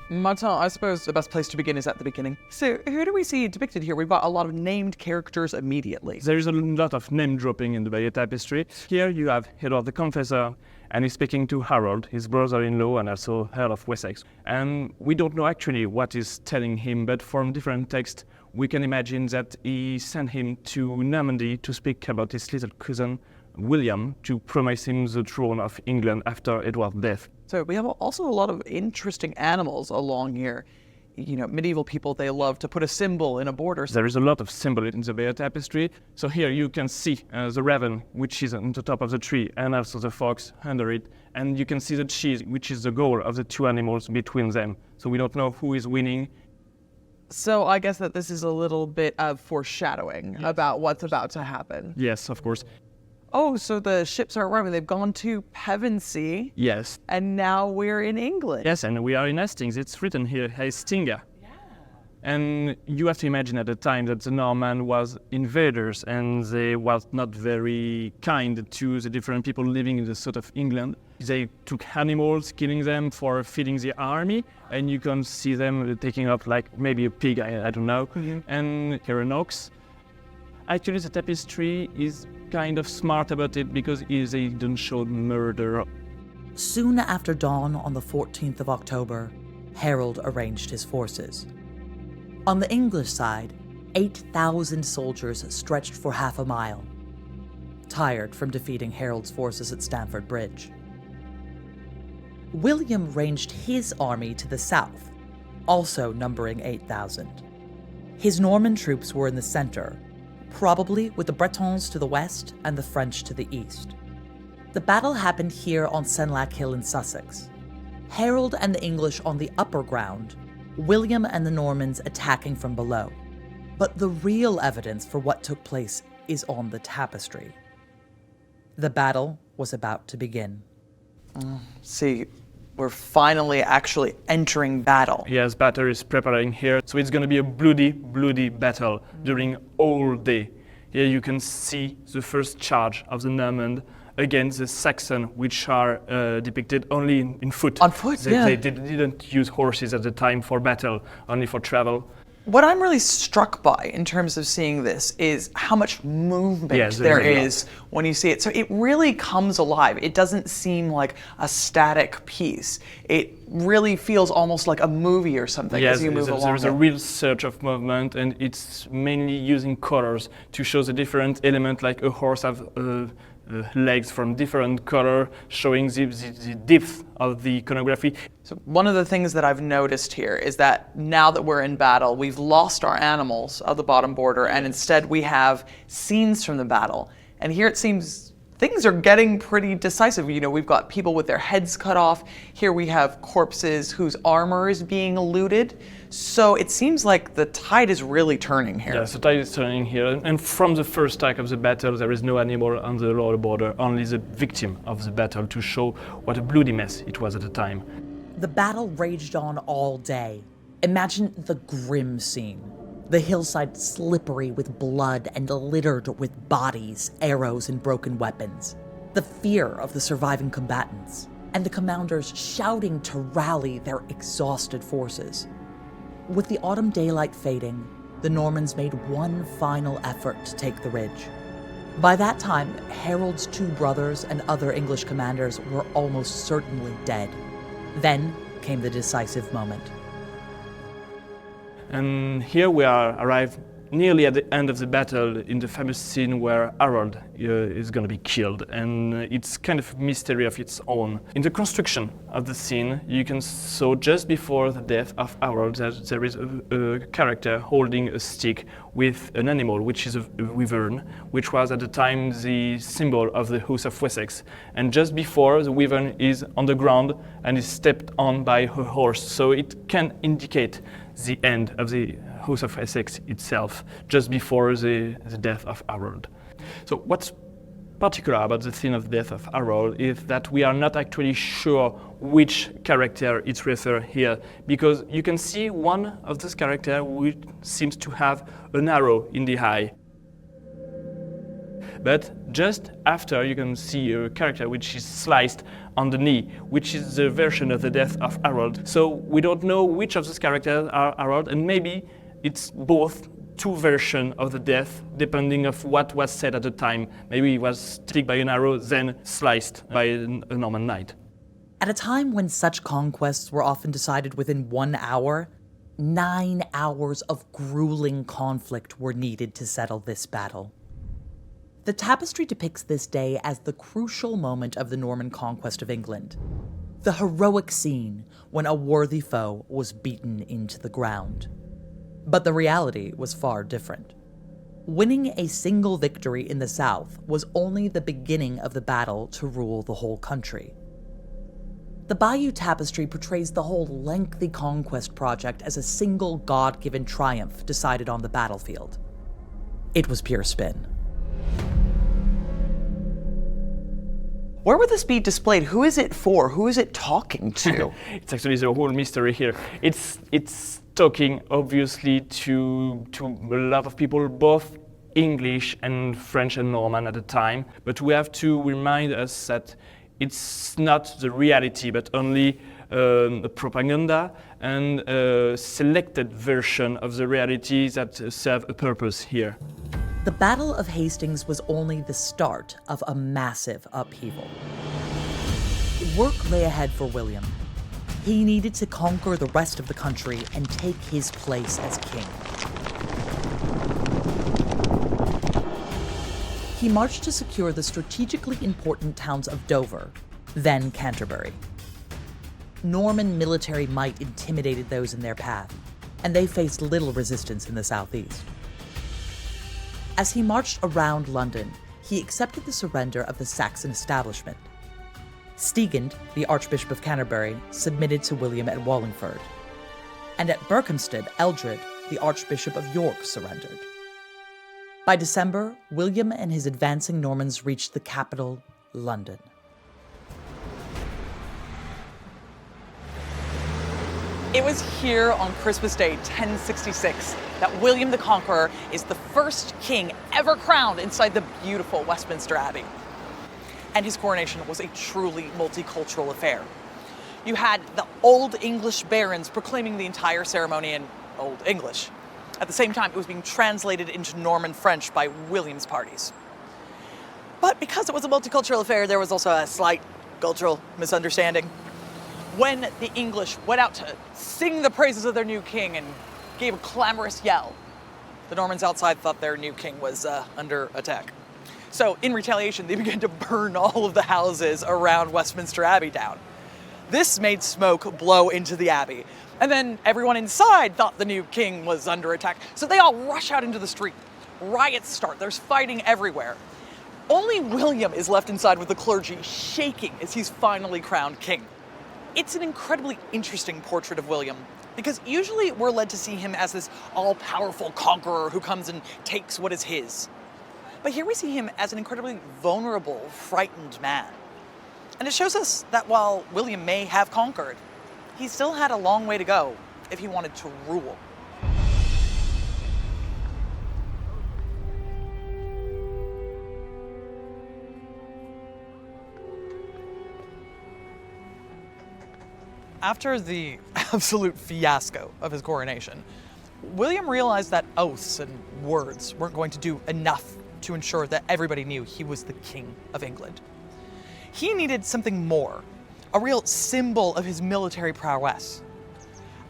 Martin, I suppose the best place to begin is at the beginning. So who do we see depicted here? We've got a lot of named characters immediately. There is a lot of name dropping in the Bayeux Tapestry. Here you have Edward the Confessor, and he's speaking to Harold, his brother-in-law and also Earl of Wessex. And we don't know actually what he's telling him, but from different texts, we can imagine that he sent him to Normandy to speak about his little cousin, William, to promise him the throne of England after Edward's death. So we have also a lot of interesting animals along here. Medieval people, they love to put a symbol in a border. There is a lot of symbol in the Bayeux Tapestry. So here you can see the raven, which is on the top of the tree, and also the fox under it. And you can see the cheese, which is the goal of the two animals between them. So we don't know who is winning. So I guess that this is a little bit of foreshadowing about what's about to happen. Yes, of course. Oh, so the ships are arriving. They've gone to Pevensey. Yes. And now we're in England. Yes, and we are in Hastings. It's written here, Hastings. Yeah. And you have to imagine at the time that the Norman was invaders and they was not very kind to the different people living in the south of England. They took animals, killing them for feeding the army, and you can see them taking up like maybe a pig, I don't know, and here an ox. Actually, the tapestry is kind of smart about it because they don't show murder. Soon after dawn on the 14th of October, Harold arranged his forces. On the English side, 8,000 soldiers stretched for half a mile, tired from defeating Harold's forces at Stamford Bridge. William ranged his army to the south, also numbering 8,000. His Norman troops were in the center, probably with the Bretons to the west and the French to the east. The battle happened here on Senlac Hill in Sussex. Harold and the English on the upper ground, William and the Normans attacking from below. But the real evidence for what took place is on the tapestry. The battle was about to begin. See, we're finally actually entering battle. Yes, battle is preparing here. So it's going to be a bloody, bloody battle during all day. Here you can see the first charge of the Norman against the Saxon, which are depicted only in foot. On foot, yeah. They didn't use horses at the time for battle, only for travel. What I'm really struck by in terms of seeing this is how much movement there is when you see it. So it really comes alive. It doesn't seem like a static piece. It really feels almost like a movie or something as you move along. There's a real surge of movement, and it's mainly using colors to show the different element, like a horse have legs from different color, showing the depth of the iconography. So one of the things that I've noticed here is that now that we're in battle, we've lost our animals of the bottom border, and instead we have scenes from the battle. And here it seems things are getting pretty decisive. You know, we've got people with their heads cut off. Here we have corpses whose armor is being looted. So it seems like the tide is really turning here. Yes, the tide is turning here. And from the first attack of the battle, there is no animal on the lower border, only the victim of the battle, to show what a bloody mess it was at the time. The battle raged on all day. Imagine the grim scene. The hillside slippery with blood and littered with bodies, arrows, and broken weapons. The fear of the surviving combatants, and the commanders shouting to rally their exhausted forces. With the autumn daylight fading, the Normans made one final effort to take the ridge. By that time, Harold's 2 brothers and other English commanders were almost certainly dead. Then came the decisive moment. And here we are arrived nearly at the end of the battle, in the famous scene where Harold is going to be killed, and it's kind of a mystery of its own. In the construction of the scene, you can saw just before the death of Harold that there is a character holding a stick with an animal, which is a wyvern, which was at the time the symbol of the House of Wessex. And just before, the wyvern is on the ground and is stepped on by a horse, so it can indicate the end of the House of Essex itself, just before the death of Harold. So what's particular about the scene of the death of Harold is that we are not actually sure which character it refers here, because you can see one of those characters which seems to have an arrow in the eye. But just after, you can see a character which is sliced on the knee, which is the version of the death of Harold. So we don't know which of those characters are Harold, and maybe it's both 2 versions of the death, depending of what was said at the time. Maybe he was struck by an arrow, then sliced by a Norman knight. At a time when such conquests were often decided within 1 hour, 9 hours of grueling conflict were needed to settle this battle. The tapestry depicts this day as the crucial moment of the Norman conquest of England, the heroic scene when a worthy foe was beaten into the ground. But the reality was far different. Winning a single victory in the south was only the beginning of the battle to rule the whole country. The Bayeux Tapestry portrays the whole lengthy conquest project as a single God-given triumph decided on the battlefield. It was pure spin. Where would this be displayed? Who is it for? Who is it talking to? It's actually the whole mystery here. It's talking obviously to a lot of people, both English and French and Norman at the time. But we have to remind us that it's not the reality, but only a propaganda and a selected version of the reality that serve a purpose here. The Battle of Hastings was only the start of a massive upheaval. Work lay ahead for William. He needed to conquer the rest of the country and take his place as king. He marched to secure the strategically important towns of Dover, then Canterbury. Norman military might intimidated those in their path, and they faced little resistance in the southeast. As he marched around London, he accepted the surrender of the Saxon establishment. Stigand, the Archbishop of Canterbury, submitted to William at Wallingford. And at Berkhamsted, Eldred, the Archbishop of York, surrendered. By December, William and his advancing Normans reached the capital, London. It was here on Christmas Day, 1066, that William the Conqueror is the first king ever crowned inside the beautiful Westminster Abbey. and his coronation was a truly multicultural affair. You had the Old English barons proclaiming the entire ceremony in Old English. At the same time, it was being translated into Norman French by William's parties. But because it was a multicultural affair, there was also a slight cultural misunderstanding. When the English went out to sing the praises of their new king and gave a clamorous yell, the Normans outside thought their new king was under attack. So in retaliation, they began to burn all of the houses around Westminster Abbey down. This made smoke blow into the abbey. And then everyone inside thought the new king was under attack. So they all rush out into the street. Riots start. There's fighting everywhere. Only William is left inside with the clergy shaking as he's finally crowned king. It's an incredibly interesting portrait of William, because usually we're led to see him as this all-powerful conqueror who comes and takes what is his. But here we see him as an incredibly vulnerable, frightened man. And it shows us that while William may have conquered, he still had a long way to go if he wanted to rule. After the absolute fiasco of his coronation, William realized that oaths and words weren't going to do enough to ensure that everybody knew he was the King of England. He needed something more, a real symbol of his military prowess.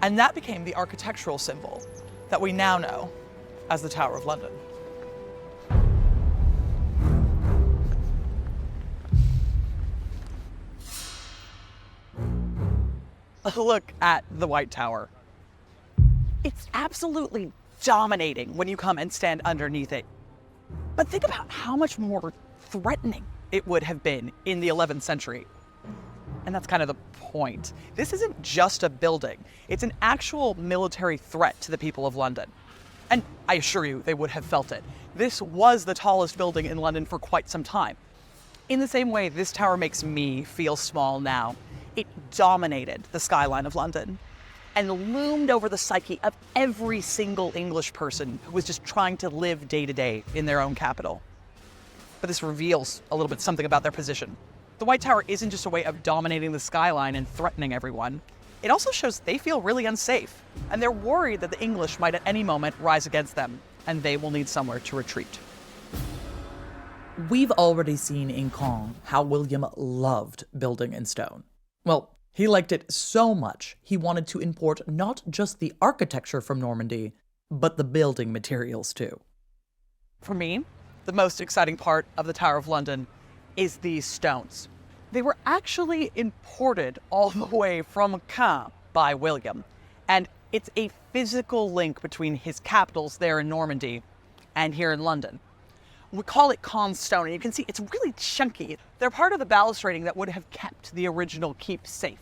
And that became the architectural symbol that we now know as the Tower of London. Look at the White Tower. It's absolutely dominating when you come and stand underneath it. But think about how much more threatening it would have been in the 11th century. And that's kind of the point. This isn't just a building. It's an actual military threat to the people of London. And I assure you, they would have felt it. This was the tallest building in London for quite some time. In the same way, this tower makes me feel small now. It dominated the skyline of London and loomed over the psyche of every single English person who was just trying to live day to day in their own capital. But this reveals a little bit something about their position. The White Tower isn't just a way of dominating the skyline and threatening everyone. It also shows they feel really unsafe, and they're worried that the English might at any moment rise against them, and they will need somewhere to retreat. We've already seen in Caen how William loved building in stone. Well, he liked it so much, he wanted to import not just the architecture from Normandy, but the building materials too. For me, the most exciting part of the Tower of London is these stones. They were actually imported all the way from Caen by William, and it's a physical link between his capitals there in Normandy and here in London. We call it Caen stone, and you can see it's really chunky. They're part of the balustrading that would have kept the original keep safe.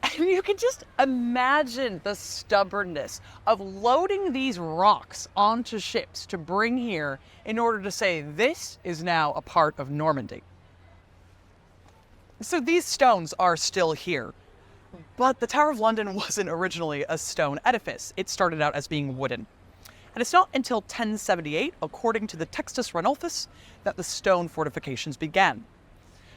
And you can just imagine the stubbornness of loading these rocks onto ships to bring here in order to say this is now a part of Normandy. So these stones are still here, but the Tower of London wasn't originally a stone edifice. It started out as being wooden. And it's not until 1078, according to the Textus Ranulphus, that the stone fortifications began.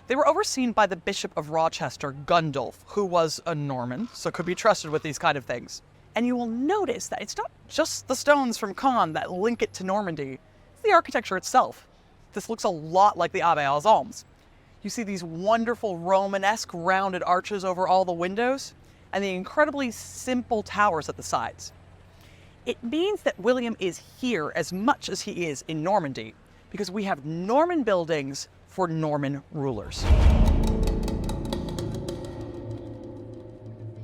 They were overseen by the Bishop of Rochester, Gundulf, who was a Norman, so could be trusted with these kind of things. And you will notice that it's not just the stones from Caen that link it to Normandy, it's the architecture itself. This looks a lot like the Abbaye aux Alpes. You see these wonderful Romanesque rounded arches over all the windows, and the incredibly simple towers at the sides. It means that William is here as much as he is in Normandy, because we have Norman buildings for Norman rulers.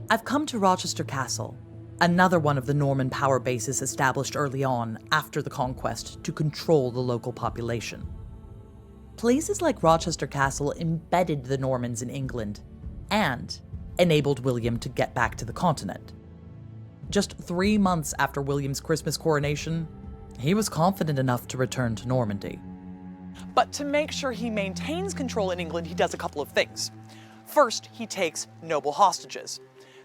I've come to Rochester Castle, another one of the Norman power bases established early on after the conquest to control the local population. Places like Rochester Castle embedded the Normans in England and enabled William to get back to the continent. Just 3 months after William's Christmas coronation, he was confident enough to return to Normandy. But to make sure he maintains control in England, he does a couple of things. First, he takes noble hostages.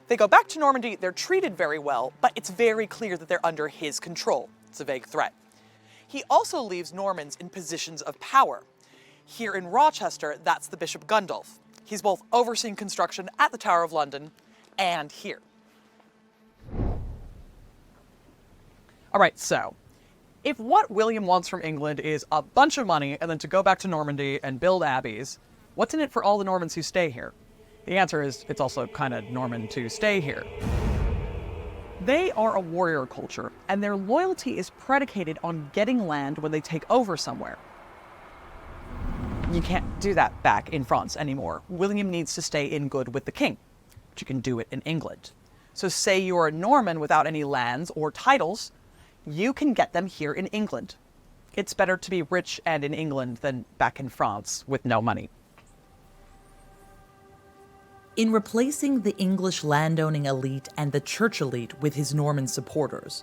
They go back to Normandy, they're treated very well, but it's very clear that they're under his control. It's a vague threat. He also leaves Normans in positions of power. Here in Rochester, that's the Bishop Gundulf. He's both overseeing construction at the Tower of London and here. All right, so if what William wants from England is a bunch of money and then to go back to Normandy and build abbeys, what's in it for all the Normans who stay here? The answer is it's also kind of Norman to stay here. They are a warrior culture, and their loyalty is predicated on getting land when they take over somewhere. You can't do that back in France anymore. William needs to stay in good with the king, but you can do it in England. So say you're a Norman without any lands or titles, you can get them here in England. It's better to be rich and in England than back in France with no money. In replacing the English landowning elite and the church elite with his Norman supporters,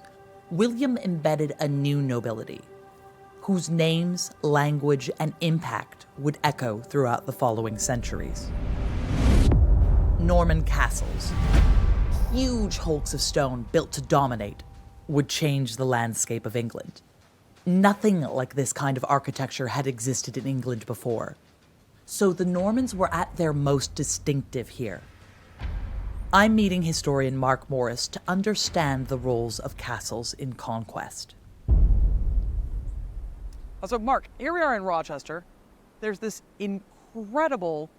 William embedded a new nobility, whose names, language, and impact would echo throughout the following centuries. Norman castles, huge hulks of stone built to dominate, would change the landscape of England. Nothing like this kind of architecture had existed in England before, so the Normans were at their most distinctive here. I'm meeting historian Mark Morris to understand the roles of castles in conquest. So Mark, here we are in Rochester. There's this incredible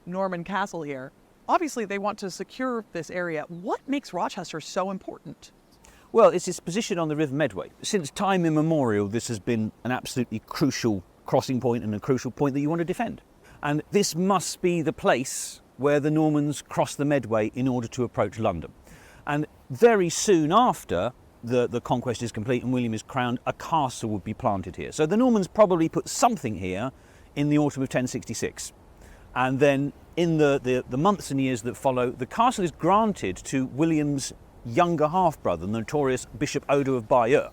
Norman castle here. Obviously, they want to secure this area. What makes Rochester so important? Well, it's its position on the River Medway. Since time immemorial, this has been an absolutely crucial crossing point and a crucial point that you want to defend. And this must be the place where the Normans cross the Medway in order to approach London. And very soon after the conquest is complete and William is crowned, a castle would be planted here. So the Normans probably put something here in the autumn of 1066. And then in the months and years that follow, the castle is granted to William's younger half-brother, the notorious Bishop Odo of Bayeux.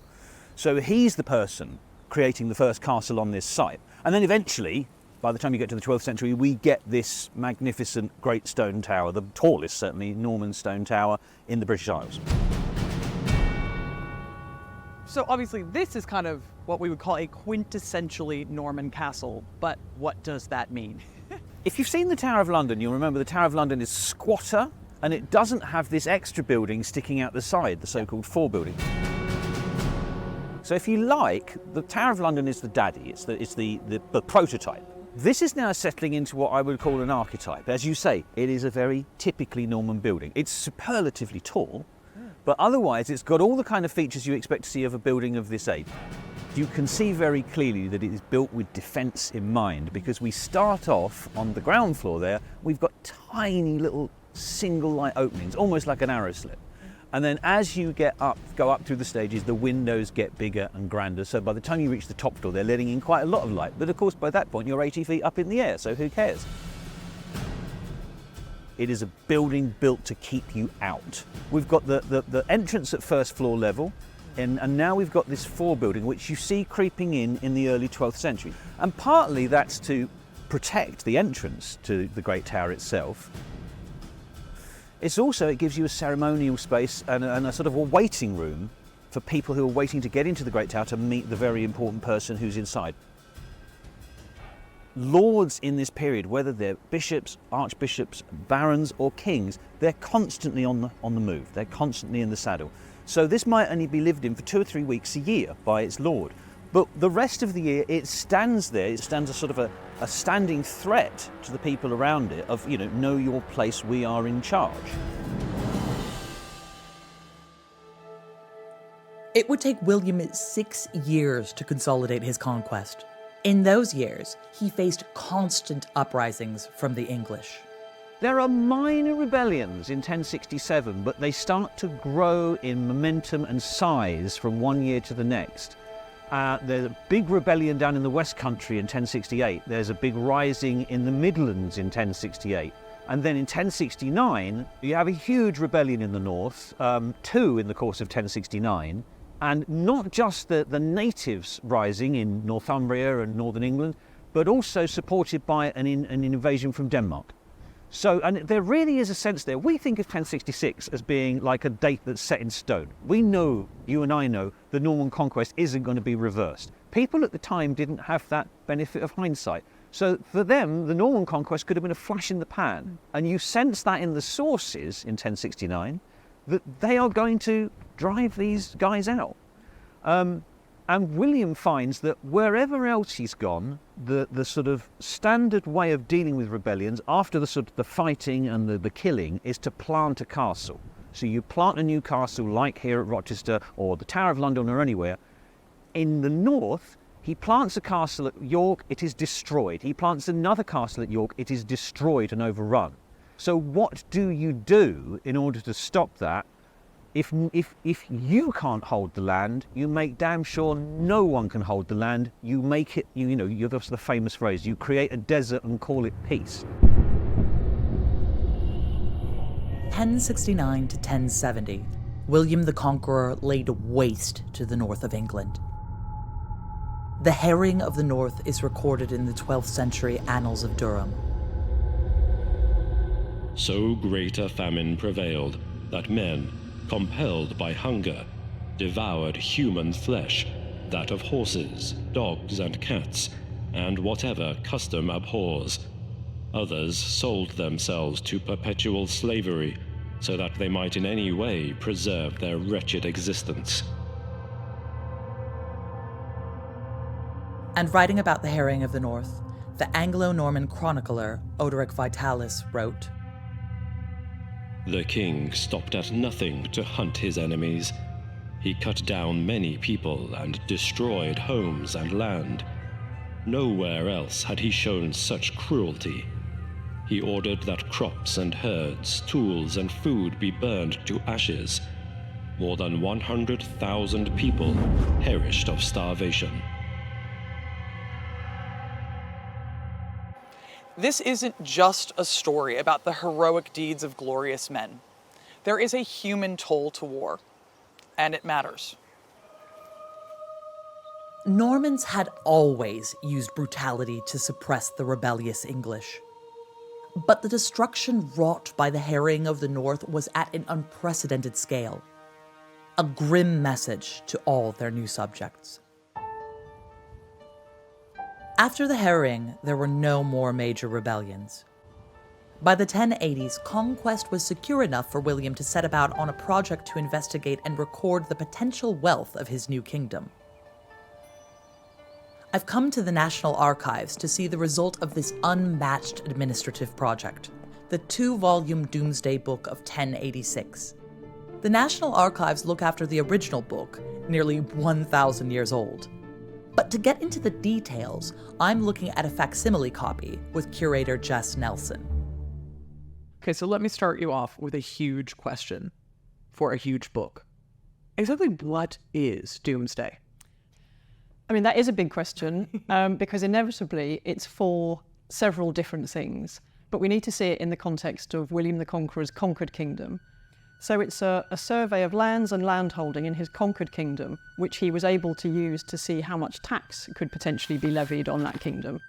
So he's the person creating the first castle on this site. And then eventually, by the time you get to the 12th century, we get this magnificent great stone tower, the tallest, certainly, Norman stone tower in the British Isles. So obviously this is kind of what we would call a quintessentially Norman castle, but what does that mean? If you've seen the Tower of London, you'll remember the Tower of London is squatter and it doesn't have this extra building sticking out the side, the so-called forebuilding. So if you like, the Tower of London is the daddy, it's the prototype. This is now settling into what I would call an archetype. As you say, it is a very typically Norman building. It's superlatively tall, but otherwise it's got all the kind of features you expect to see of a building of this age. You can see very clearly that it is built with defence in mind, because we start off on the ground floor there, we've got tiny little single light openings, almost like an arrow slit. And then as you go up through the stages, the windows get bigger and grander. So by the time you reach the top floor, they're letting in quite a lot of light. But of course, by that point, you're 80 feet up in the air, so who cares? It is a building built to keep you out. We've got the entrance at first floor level, and now we've got this forebuilding, which you see creeping in the early 12th century. And partly that's to protect the entrance to the Great Tower itself. It's also, it gives you a ceremonial space and a sort of a waiting room for people who are waiting to get into the Great Tower to meet the very important person who's inside. Lords in this period, whether they're bishops, archbishops, barons or kings, they're constantly on the move. They're constantly in the saddle. So this might only be lived in for 2 or 3 weeks a year by its lord. But the rest of the year it stands there, it stands as sort of a standing threat to the people around it of, know your place, we are in charge. It would take William 6 years to consolidate his conquest. In those years, he faced constant uprisings from the English. There are minor rebellions in 1067, but they start to grow in momentum and size from one year to the next. There's a big rebellion down in the West Country in 1068. There's a big rising in the Midlands in 1068. And then in 1069, you have a huge rebellion in the north, 2 in the course of 1069. And not just the natives rising in Northumbria and northern England, but also supported by an invasion from Denmark. So, and there really is a sense there. We think of 1066 as being like a date that's set in stone. We know, you and I know, the Norman conquest isn't going to be reversed. People at the time didn't have that benefit of hindsight. So for them, the Norman conquest could have been a flash in the pan. And you sense that in the sources in 1069, that they are going to drive these guys out. And William finds that wherever else he's gone, the sort of standard way of dealing with rebellions after the sort of the fighting and the killing is to plant a castle. So you plant a new castle like here at Rochester or the Tower of London or anywhere. In the north, he plants a castle at York, it is destroyed. He plants another castle at York, it is destroyed and overrun. So what do you do in order to stop that? If you can't hold the land, you make damn sure no one can hold the land. You make it, you know, that's the famous phrase, you create a desert and call it peace. 1069 to 1070, William the Conqueror laid waste to the north of England. The Herring of the North is recorded in the 12th century Annals of Durham. So great a famine prevailed that men, compelled by hunger, devoured human flesh, that of horses, dogs, and cats, and whatever custom abhors. Others sold themselves to perpetual slavery, so that they might in any way preserve their wretched existence. And writing about the Herring of the North, the Anglo-Norman chronicler Odoric Vitalis wrote, The king stopped at nothing to hunt his enemies. He cut down many people and destroyed homes and land. Nowhere else had he shown such cruelty. He ordered that crops and herds, tools and food be burned to ashes. More than 100,000 people perished of starvation. This isn't just a story about the heroic deeds of glorious men. There is a human toll to war, and it matters. Normans had always used brutality to suppress the rebellious English. But the destruction wrought by the Herring of the North was at an unprecedented scale, a grim message to all their new subjects. After the Herring, there were no more major rebellions. By the 1080s, conquest was secure enough for William to set about on a project to investigate and record the potential wealth of his new kingdom. I've come to the National Archives to see the result of this unmatched administrative project, the 2-volume Domesday Book of 1086. The National Archives look after the original book, nearly 1,000 years old. But to get into the details, I'm looking at a facsimile copy with curator Jess Nelson. Okay, so let me start you off with a huge question for a huge book. Exactly what is Domesday? I mean, that is a big question because inevitably it's for several different things, but we need to see it in the context of William the Conqueror's conquered kingdom. So it's a survey of lands and landholding in his conquered kingdom, which he was able to use to see how much tax could potentially be levied on that kingdom.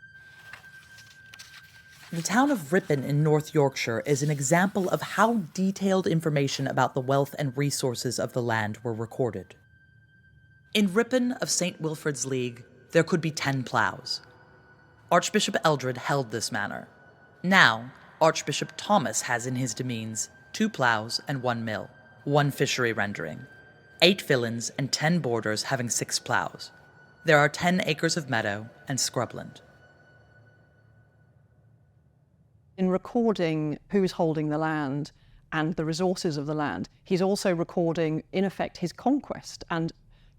The town of Ripon in North Yorkshire is an example of how detailed information about the wealth and resources of the land were recorded. In Ripon of St. Wilfrid's League, there could be 10 ploughs. Archbishop Eldred held this manor. Now, Archbishop Thomas has in his demesnes 2 ploughs and 1 mill, 1 fishery rendering, 8 villeins and 10 borders having 6 ploughs. There are 10 acres of meadow and scrubland. In recording who's holding the land and the resources of the land, he's also recording, in effect, his conquest and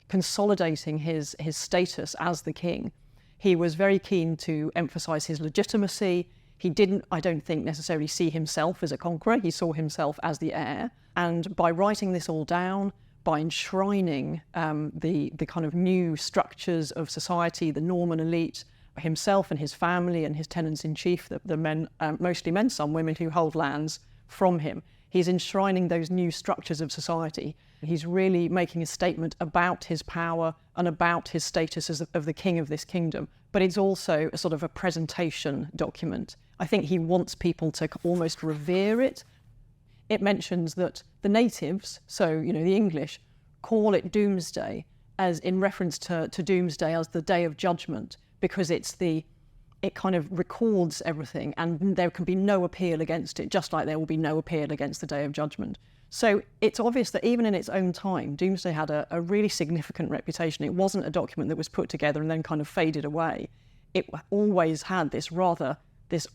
consolidating his status as the king. He was very keen to emphasize his legitimacy. He didn't, I don't think, necessarily see himself as a conqueror. He saw himself as the heir. And by writing this all down, by enshrining the kind of new structures of society, the Norman elite, himself and his family and his tenants-in-chief, the men, mostly men, some women who hold lands from him, he's enshrining those new structures of society. He's really making a statement about his power and about his status as of the king of this kingdom. But it's also a sort of a presentation document. I think he wants people to almost revere it. It mentions that the natives, so the English, call it Doomsday as in reference to Doomsday as the Day of Judgment, because it's the it kind of records everything, and there can be no appeal against it, just like there will be no appeal against the Day of Judgment. So it's obvious that even in its own time, Domesday had a really significant reputation. It wasn't a document that was put together and then kind of faded away. It always had this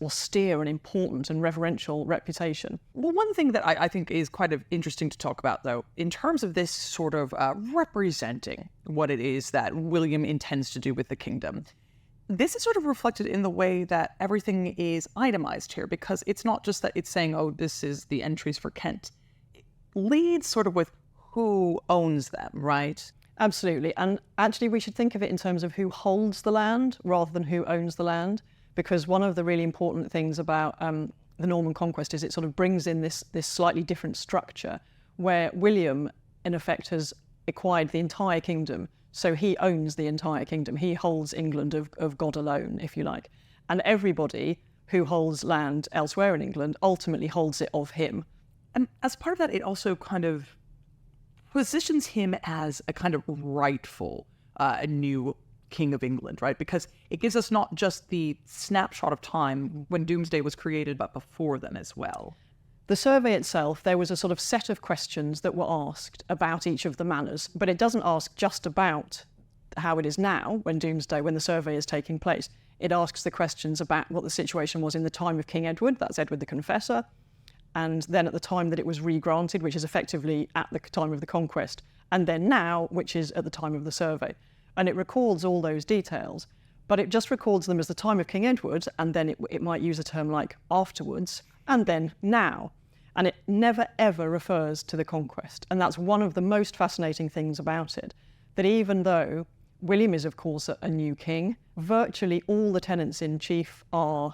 austere and important and reverential reputation. Well, one thing that I think is quite interesting to talk about, though, in terms of this sort of representing what it is that William intends to do with the kingdom, this is sort of reflected in the way that everything is itemized here, because it's not just that it's saying, oh, this is the entries for Kent. It leads sort of with who owns them, right? Absolutely. And actually, we should think of it in terms of who holds the land rather than who owns the land, because one of the really important things about the Norman conquest is it sort of brings in this slightly different structure where William, in effect, has acquired the entire kingdom. So he owns the entire kingdom. He holds England of God alone, if you like. And everybody who holds land elsewhere in England ultimately holds it of him. And as part of that, it also kind of positions him as a kind of rightful new King of England, right? Because it gives us not just the snapshot of time when Domesday was created, but before then as well. The survey itself, there was a sort of set of questions that were asked about each of the manors, but it doesn't ask just about how it is now when the survey is taking place. It asks the questions about what the situation was in the time of King Edward, that's Edward the Confessor, and then at the time that it was re-granted, which is effectively at the time of the conquest, and then now, which is at the time of the survey. And it records all those details, but it just records them as the time of King Edward, and then it might use a term like afterwards, and then now. And it never, ever refers to the conquest. And that's one of the most fascinating things about it, that even though William is, of course, a new king, virtually all the tenants-in-chief are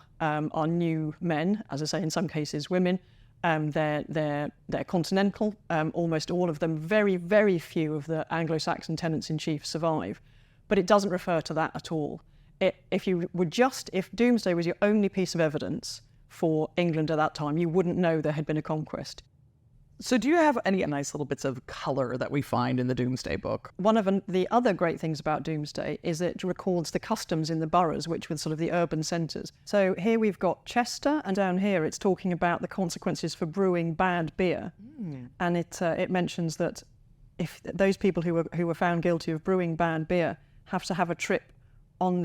new men, as I say, in some cases women. They're continental, almost all of them. Very, very few of the Anglo-Saxon tenants-in-chief survive. But it doesn't refer to that at all. If Domesday was your only piece of evidence for England at that time, you wouldn't know there had been a conquest. So do you have any nice little bits of colour that we find in the Domesday book? One of the other great things about Domesday is it records the customs in the boroughs, which were sort of the urban centres. So here we've got Chester, and down here it's talking about the consequences for brewing bad beer. And it mentions that if those people who were found guilty of brewing bad beer have to have a trip on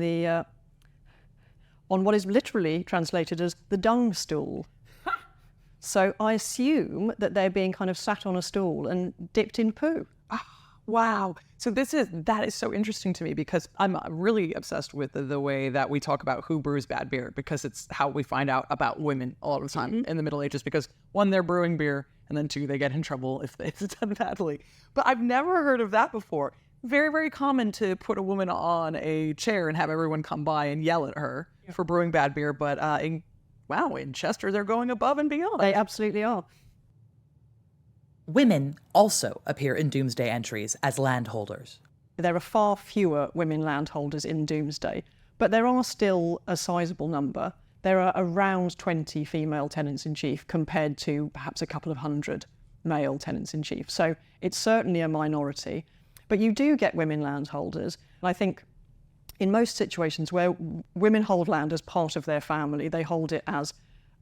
what is literally translated as the dung stool. So I assume that they're being kind of sat on a stool and dipped in poo. Wow. So that is so interesting to me, because I'm really obsessed with the way that we talk about who brews bad beer, because it's how we find out about women a lot of the time in the Middle Ages, because one, they're brewing beer, and then two, they get in trouble if it's done badly. But I've never heard of that before. Very, very common to put a woman on a chair and have everyone come by and yell at her for brewing bad beer. But in Chester, they're going above and beyond. They absolutely are. Women also appear in Domesday entries as landholders. There are far fewer women landholders in Domesday, but there are still a sizable number. There are around 20 female tenants-in-chief compared to perhaps a couple of hundred male tenants-in-chief. So it's certainly a minority. But you do get women landholders. And I think in most situations where women hold land as part of their family, they hold it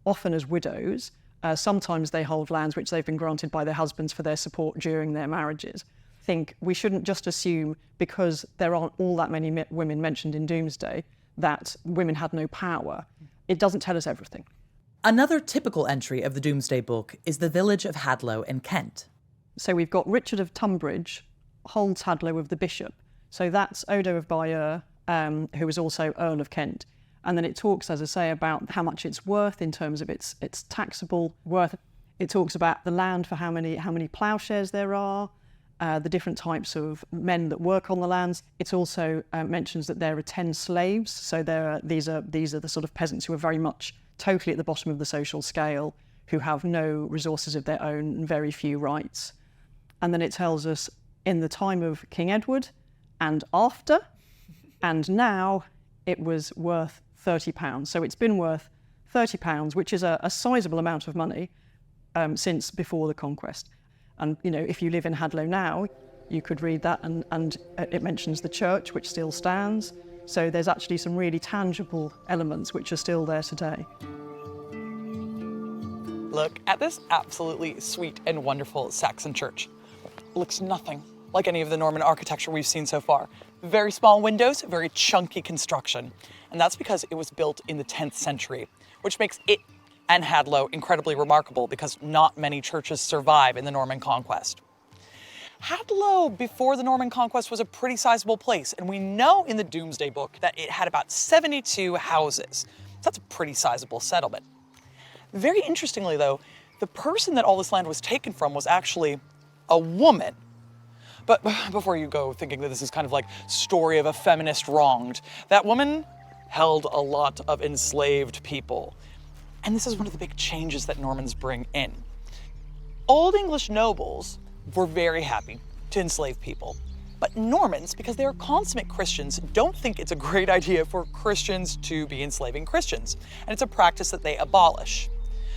often as widows. Sometimes they hold lands which they've been granted by their husbands for their support during their marriages. I think we shouldn't just assume, because there aren't all that many women mentioned in Domesday, that women had no power. It doesn't tell us everything. Another typical entry of the Domesday Book is the village of Hadlow in Kent. So we've got Richard of Tunbridge holds Hadlow of the Bishop. So that's Odo of Bayeux, who was also Earl of Kent. And then it talks, as I say, about how much it's worth in terms of its taxable worth. It talks about the land for how many ploughshares there are, the different types of men that work on the lands. It also mentions that there are 10 slaves. So these are the sort of peasants who are very much totally at the bottom of the social scale, who have no resources of their own and very few rights. And then it tells us in the time of King Edward and after, and now it was worth £30. So it's been worth £30, which is a sizable amount of money since before the conquest. And, if you live in Hadlow now, you could read that, and it mentions the church, which still stands. So there's actually some really tangible elements which are still there today. Look at this absolutely sweet and wonderful Saxon church. It looks nothing like any of the Norman architecture we've seen so far. Very small windows, very chunky construction. And that's because it was built in the 10th century, which makes it and Hadlow incredibly remarkable because not many churches survive in the Norman conquest. Hadlow, before the Norman conquest, was a pretty sizable place, and we know in the Domesday Book that it had about 72 houses. That's a pretty sizable settlement. Very interestingly, though, the person that all this land was taken from was actually a woman. But before you go thinking that this is kind of like story of a feminist wronged, that woman held a lot of enslaved people. And this is one of the big changes that Normans bring in. Old English nobles were very happy to enslave people. But Normans, because they are consummate Christians, don't think it's a great idea for Christians to be enslaving Christians. And it's a practice that they abolish.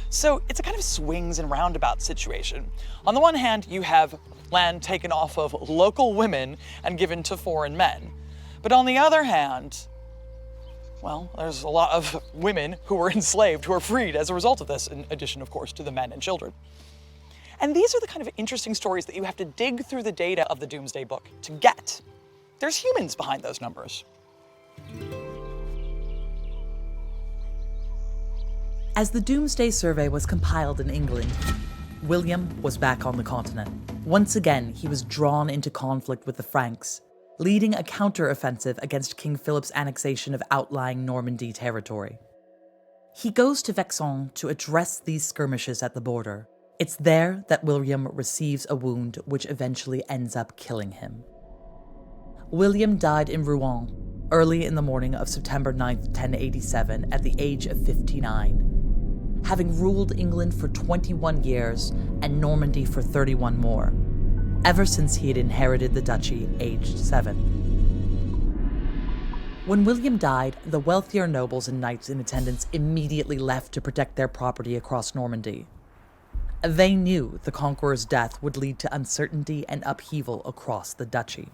So it's a kind of swings and roundabouts situation. On the one hand, you have land taken off of local women and given to foreign men. But on the other hand, well, there's a lot of women who were enslaved, who are freed as a result of this, in addition, of course, to the men and children. And these are the kind of interesting stories that you have to dig through the data of the Domesday Book to get. There's humans behind those numbers. As the Domesday Survey was compiled in England, William was back on the continent. Once again, he was drawn into conflict with the Franks, leading a counter-offensive against King Philip's annexation of outlying Normandy territory. He goes to Vexin to address these skirmishes at the border. It's there that William receives a wound which eventually ends up killing him. William died in Rouen early in the morning of September 9th, 1087, at the age of 59, having ruled England for 21 years and Normandy for 31 more, ever since he had inherited the duchy aged 7. When William died, the wealthier nobles and knights in attendance immediately left to protect their property across Normandy. They knew the conqueror's death would lead to uncertainty and upheaval across the duchy.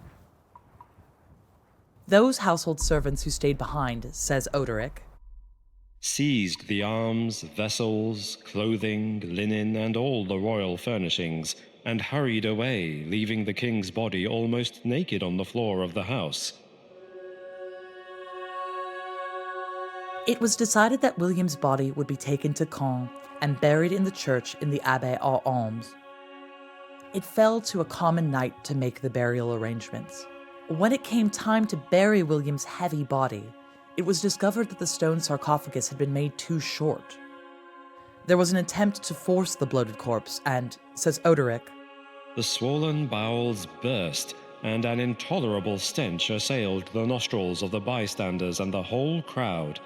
Those household servants who stayed behind, says Odoric, seized the arms, vessels, clothing, linen, and all the royal furnishings, and hurried away, leaving the king's body almost naked on the floor of the house. It was decided that William's body would be taken to Caen and buried in the church in the Abbaye aux Almes. It fell to a common knight to make the burial arrangements. When it came time to bury William's heavy body, it was discovered that the stone sarcophagus had been made too short. There was an attempt to force the bloated corpse, and, says Odoric, the swollen bowels burst, and an intolerable stench assailed the nostrils of the bystanders and the whole crowd.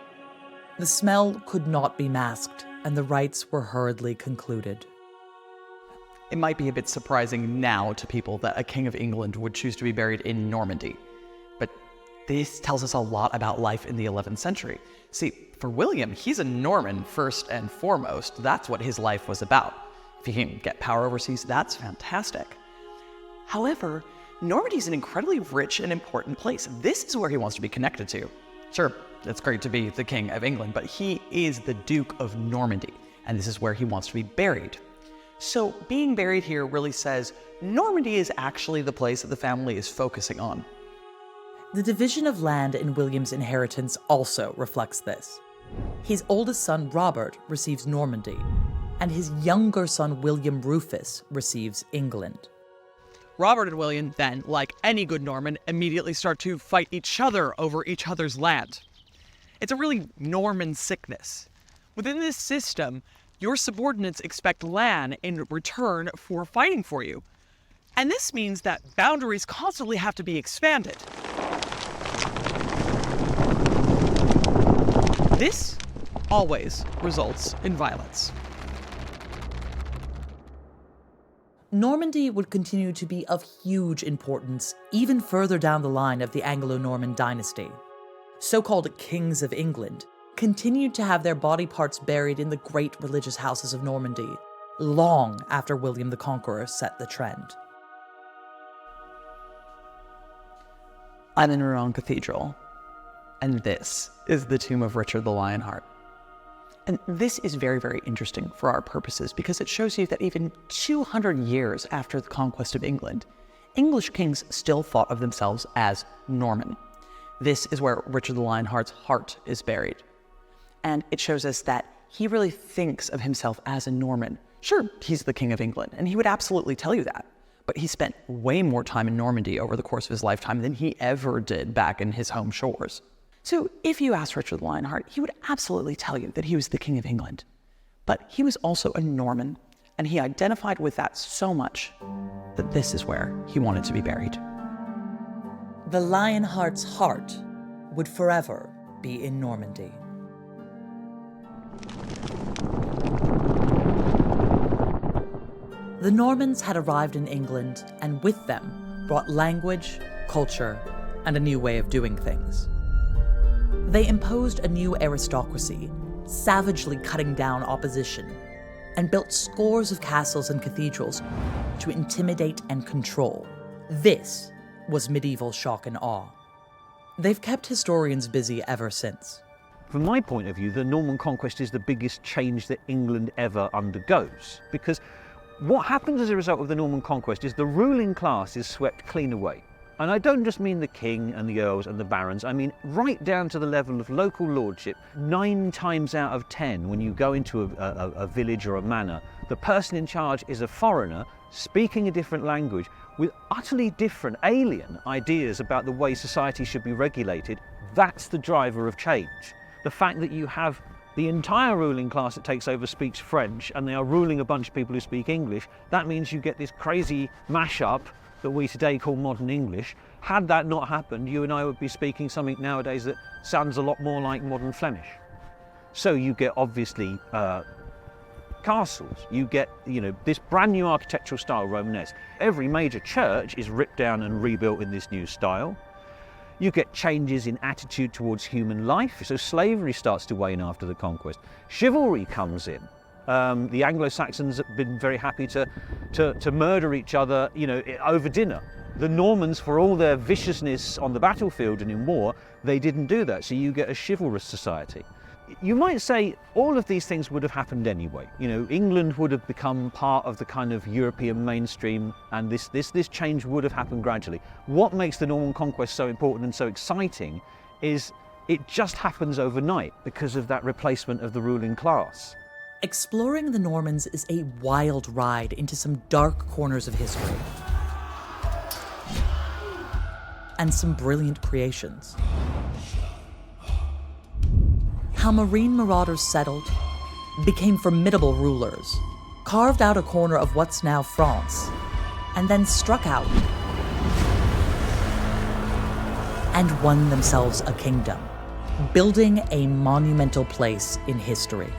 The smell could not be masked, and the rites were hurriedly concluded. It might be a bit surprising now to people that a king of England would choose to be buried in Normandy, but this tells us a lot about life in the 11th century. See, for William, he's a Norman first and foremost. That's what his life was about. If he can get power overseas, that's fantastic. However, Normandy is an incredibly rich and important place. This is where he wants to be connected to. Sure, it's great to be the king of England, but he is the Duke of Normandy, and this is where he wants to be buried. So being buried here really says Normandy is actually the place that the family is focusing on. The division of land in William's inheritance also reflects this. His oldest son, Robert, receives Normandy, and his younger son, William Rufus, receives England. Robert and William then, like any good Norman, immediately start to fight each other over each other's land. It's a really Norman sickness. Within this system, your subordinates expect land in return for fighting for you. And this means that boundaries constantly have to be expanded. This always results in violence. Normandy would continue to be of huge importance even further down the line of the Anglo-Norman dynasty. So-called kings of England continued to have their body parts buried in the great religious houses of Normandy, long after William the Conqueror set the trend. I'm in Rouen Cathedral. And this is the tomb of Richard the Lionheart. And this is very, very interesting for our purposes because it shows you that even 200 years after the conquest of England, English kings still thought of themselves as Norman. This is where Richard the Lionheart's heart is buried. And it shows us that he really thinks of himself as a Norman. Sure, he's the King of England, and he would absolutely tell you that. But he spent way more time in Normandy over the course of his lifetime than he ever did back in his home shores. So if you asked Richard the Lionheart, he would absolutely tell you that he was the King of England. But he was also a Norman, and he identified with that so much that this is where he wanted to be buried. The Lionheart's heart would forever be in Normandy. The Normans had arrived in England and with them brought language, culture, and a new way of doing things. They imposed a new aristocracy, savagely cutting down opposition, and built scores of castles and cathedrals to intimidate and control. This was medieval shock and awe. They've kept historians busy ever since. From my point of view, the Norman conquest is the biggest change that England ever undergoes, because what happens as a result of the Norman conquest is the ruling class is swept clean away. And I don't just mean the king and the earls and the barons, I mean right down to the level of local lordship. 9 times out of 10, when you go into a village or a manor, the person in charge is a foreigner speaking a different language with utterly different, alien ideas about the way society should be regulated. That's the driver of change. The fact that you have the entire ruling class that takes over speaks French and they are ruling a bunch of people who speak English, that means you get this crazy mashup that we today call modern English. Had that not happened, you and I would be speaking something nowadays that sounds a lot more like modern Flemish. So you get obviously castles, you get this brand new architectural style, Romanesque. Every major church is ripped down and rebuilt in this new style. You get changes in attitude towards human life, so slavery starts to wane after the conquest. Chivalry comes in. The Anglo-Saxons have been very happy to murder each other, over dinner. The Normans, for all their viciousness on the battlefield and in war, they didn't do that, so you get a chivalrous society. You might say all of these things would have happened anyway. England would have become part of the kind of European mainstream, and this change would have happened gradually. What makes the Norman conquest so important and so exciting is it just happens overnight because of that replacement of the ruling class. Exploring the Normans is a wild ride into some dark corners of history. And some brilliant creations. How marine marauders settled, became formidable rulers, carved out a corner of what's now France, and then struck out and won themselves a kingdom, building a monumental place in history.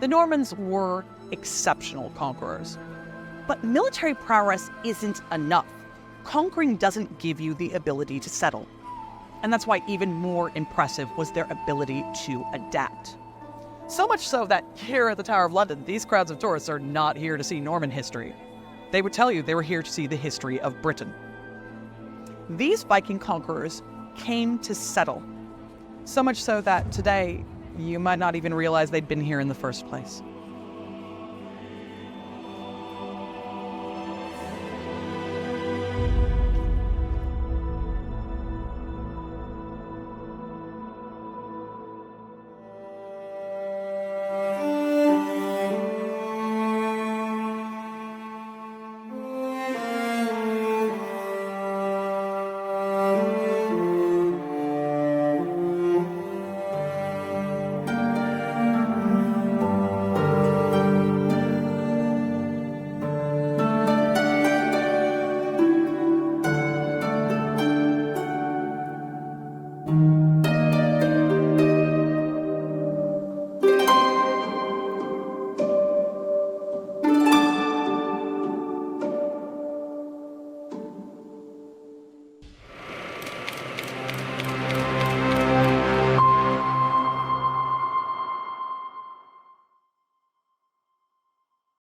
The Normans were exceptional conquerors. But military prowess isn't enough. Conquering doesn't give you the ability to settle. And that's why even more impressive was their ability to adapt. So much so that here at the Tower of London, these crowds of tourists are not here to see Norman history. They would tell you they were here to see the history of Britain. These Viking conquerors came to settle. So much so that today, you might not even realize they'd been here in the first place.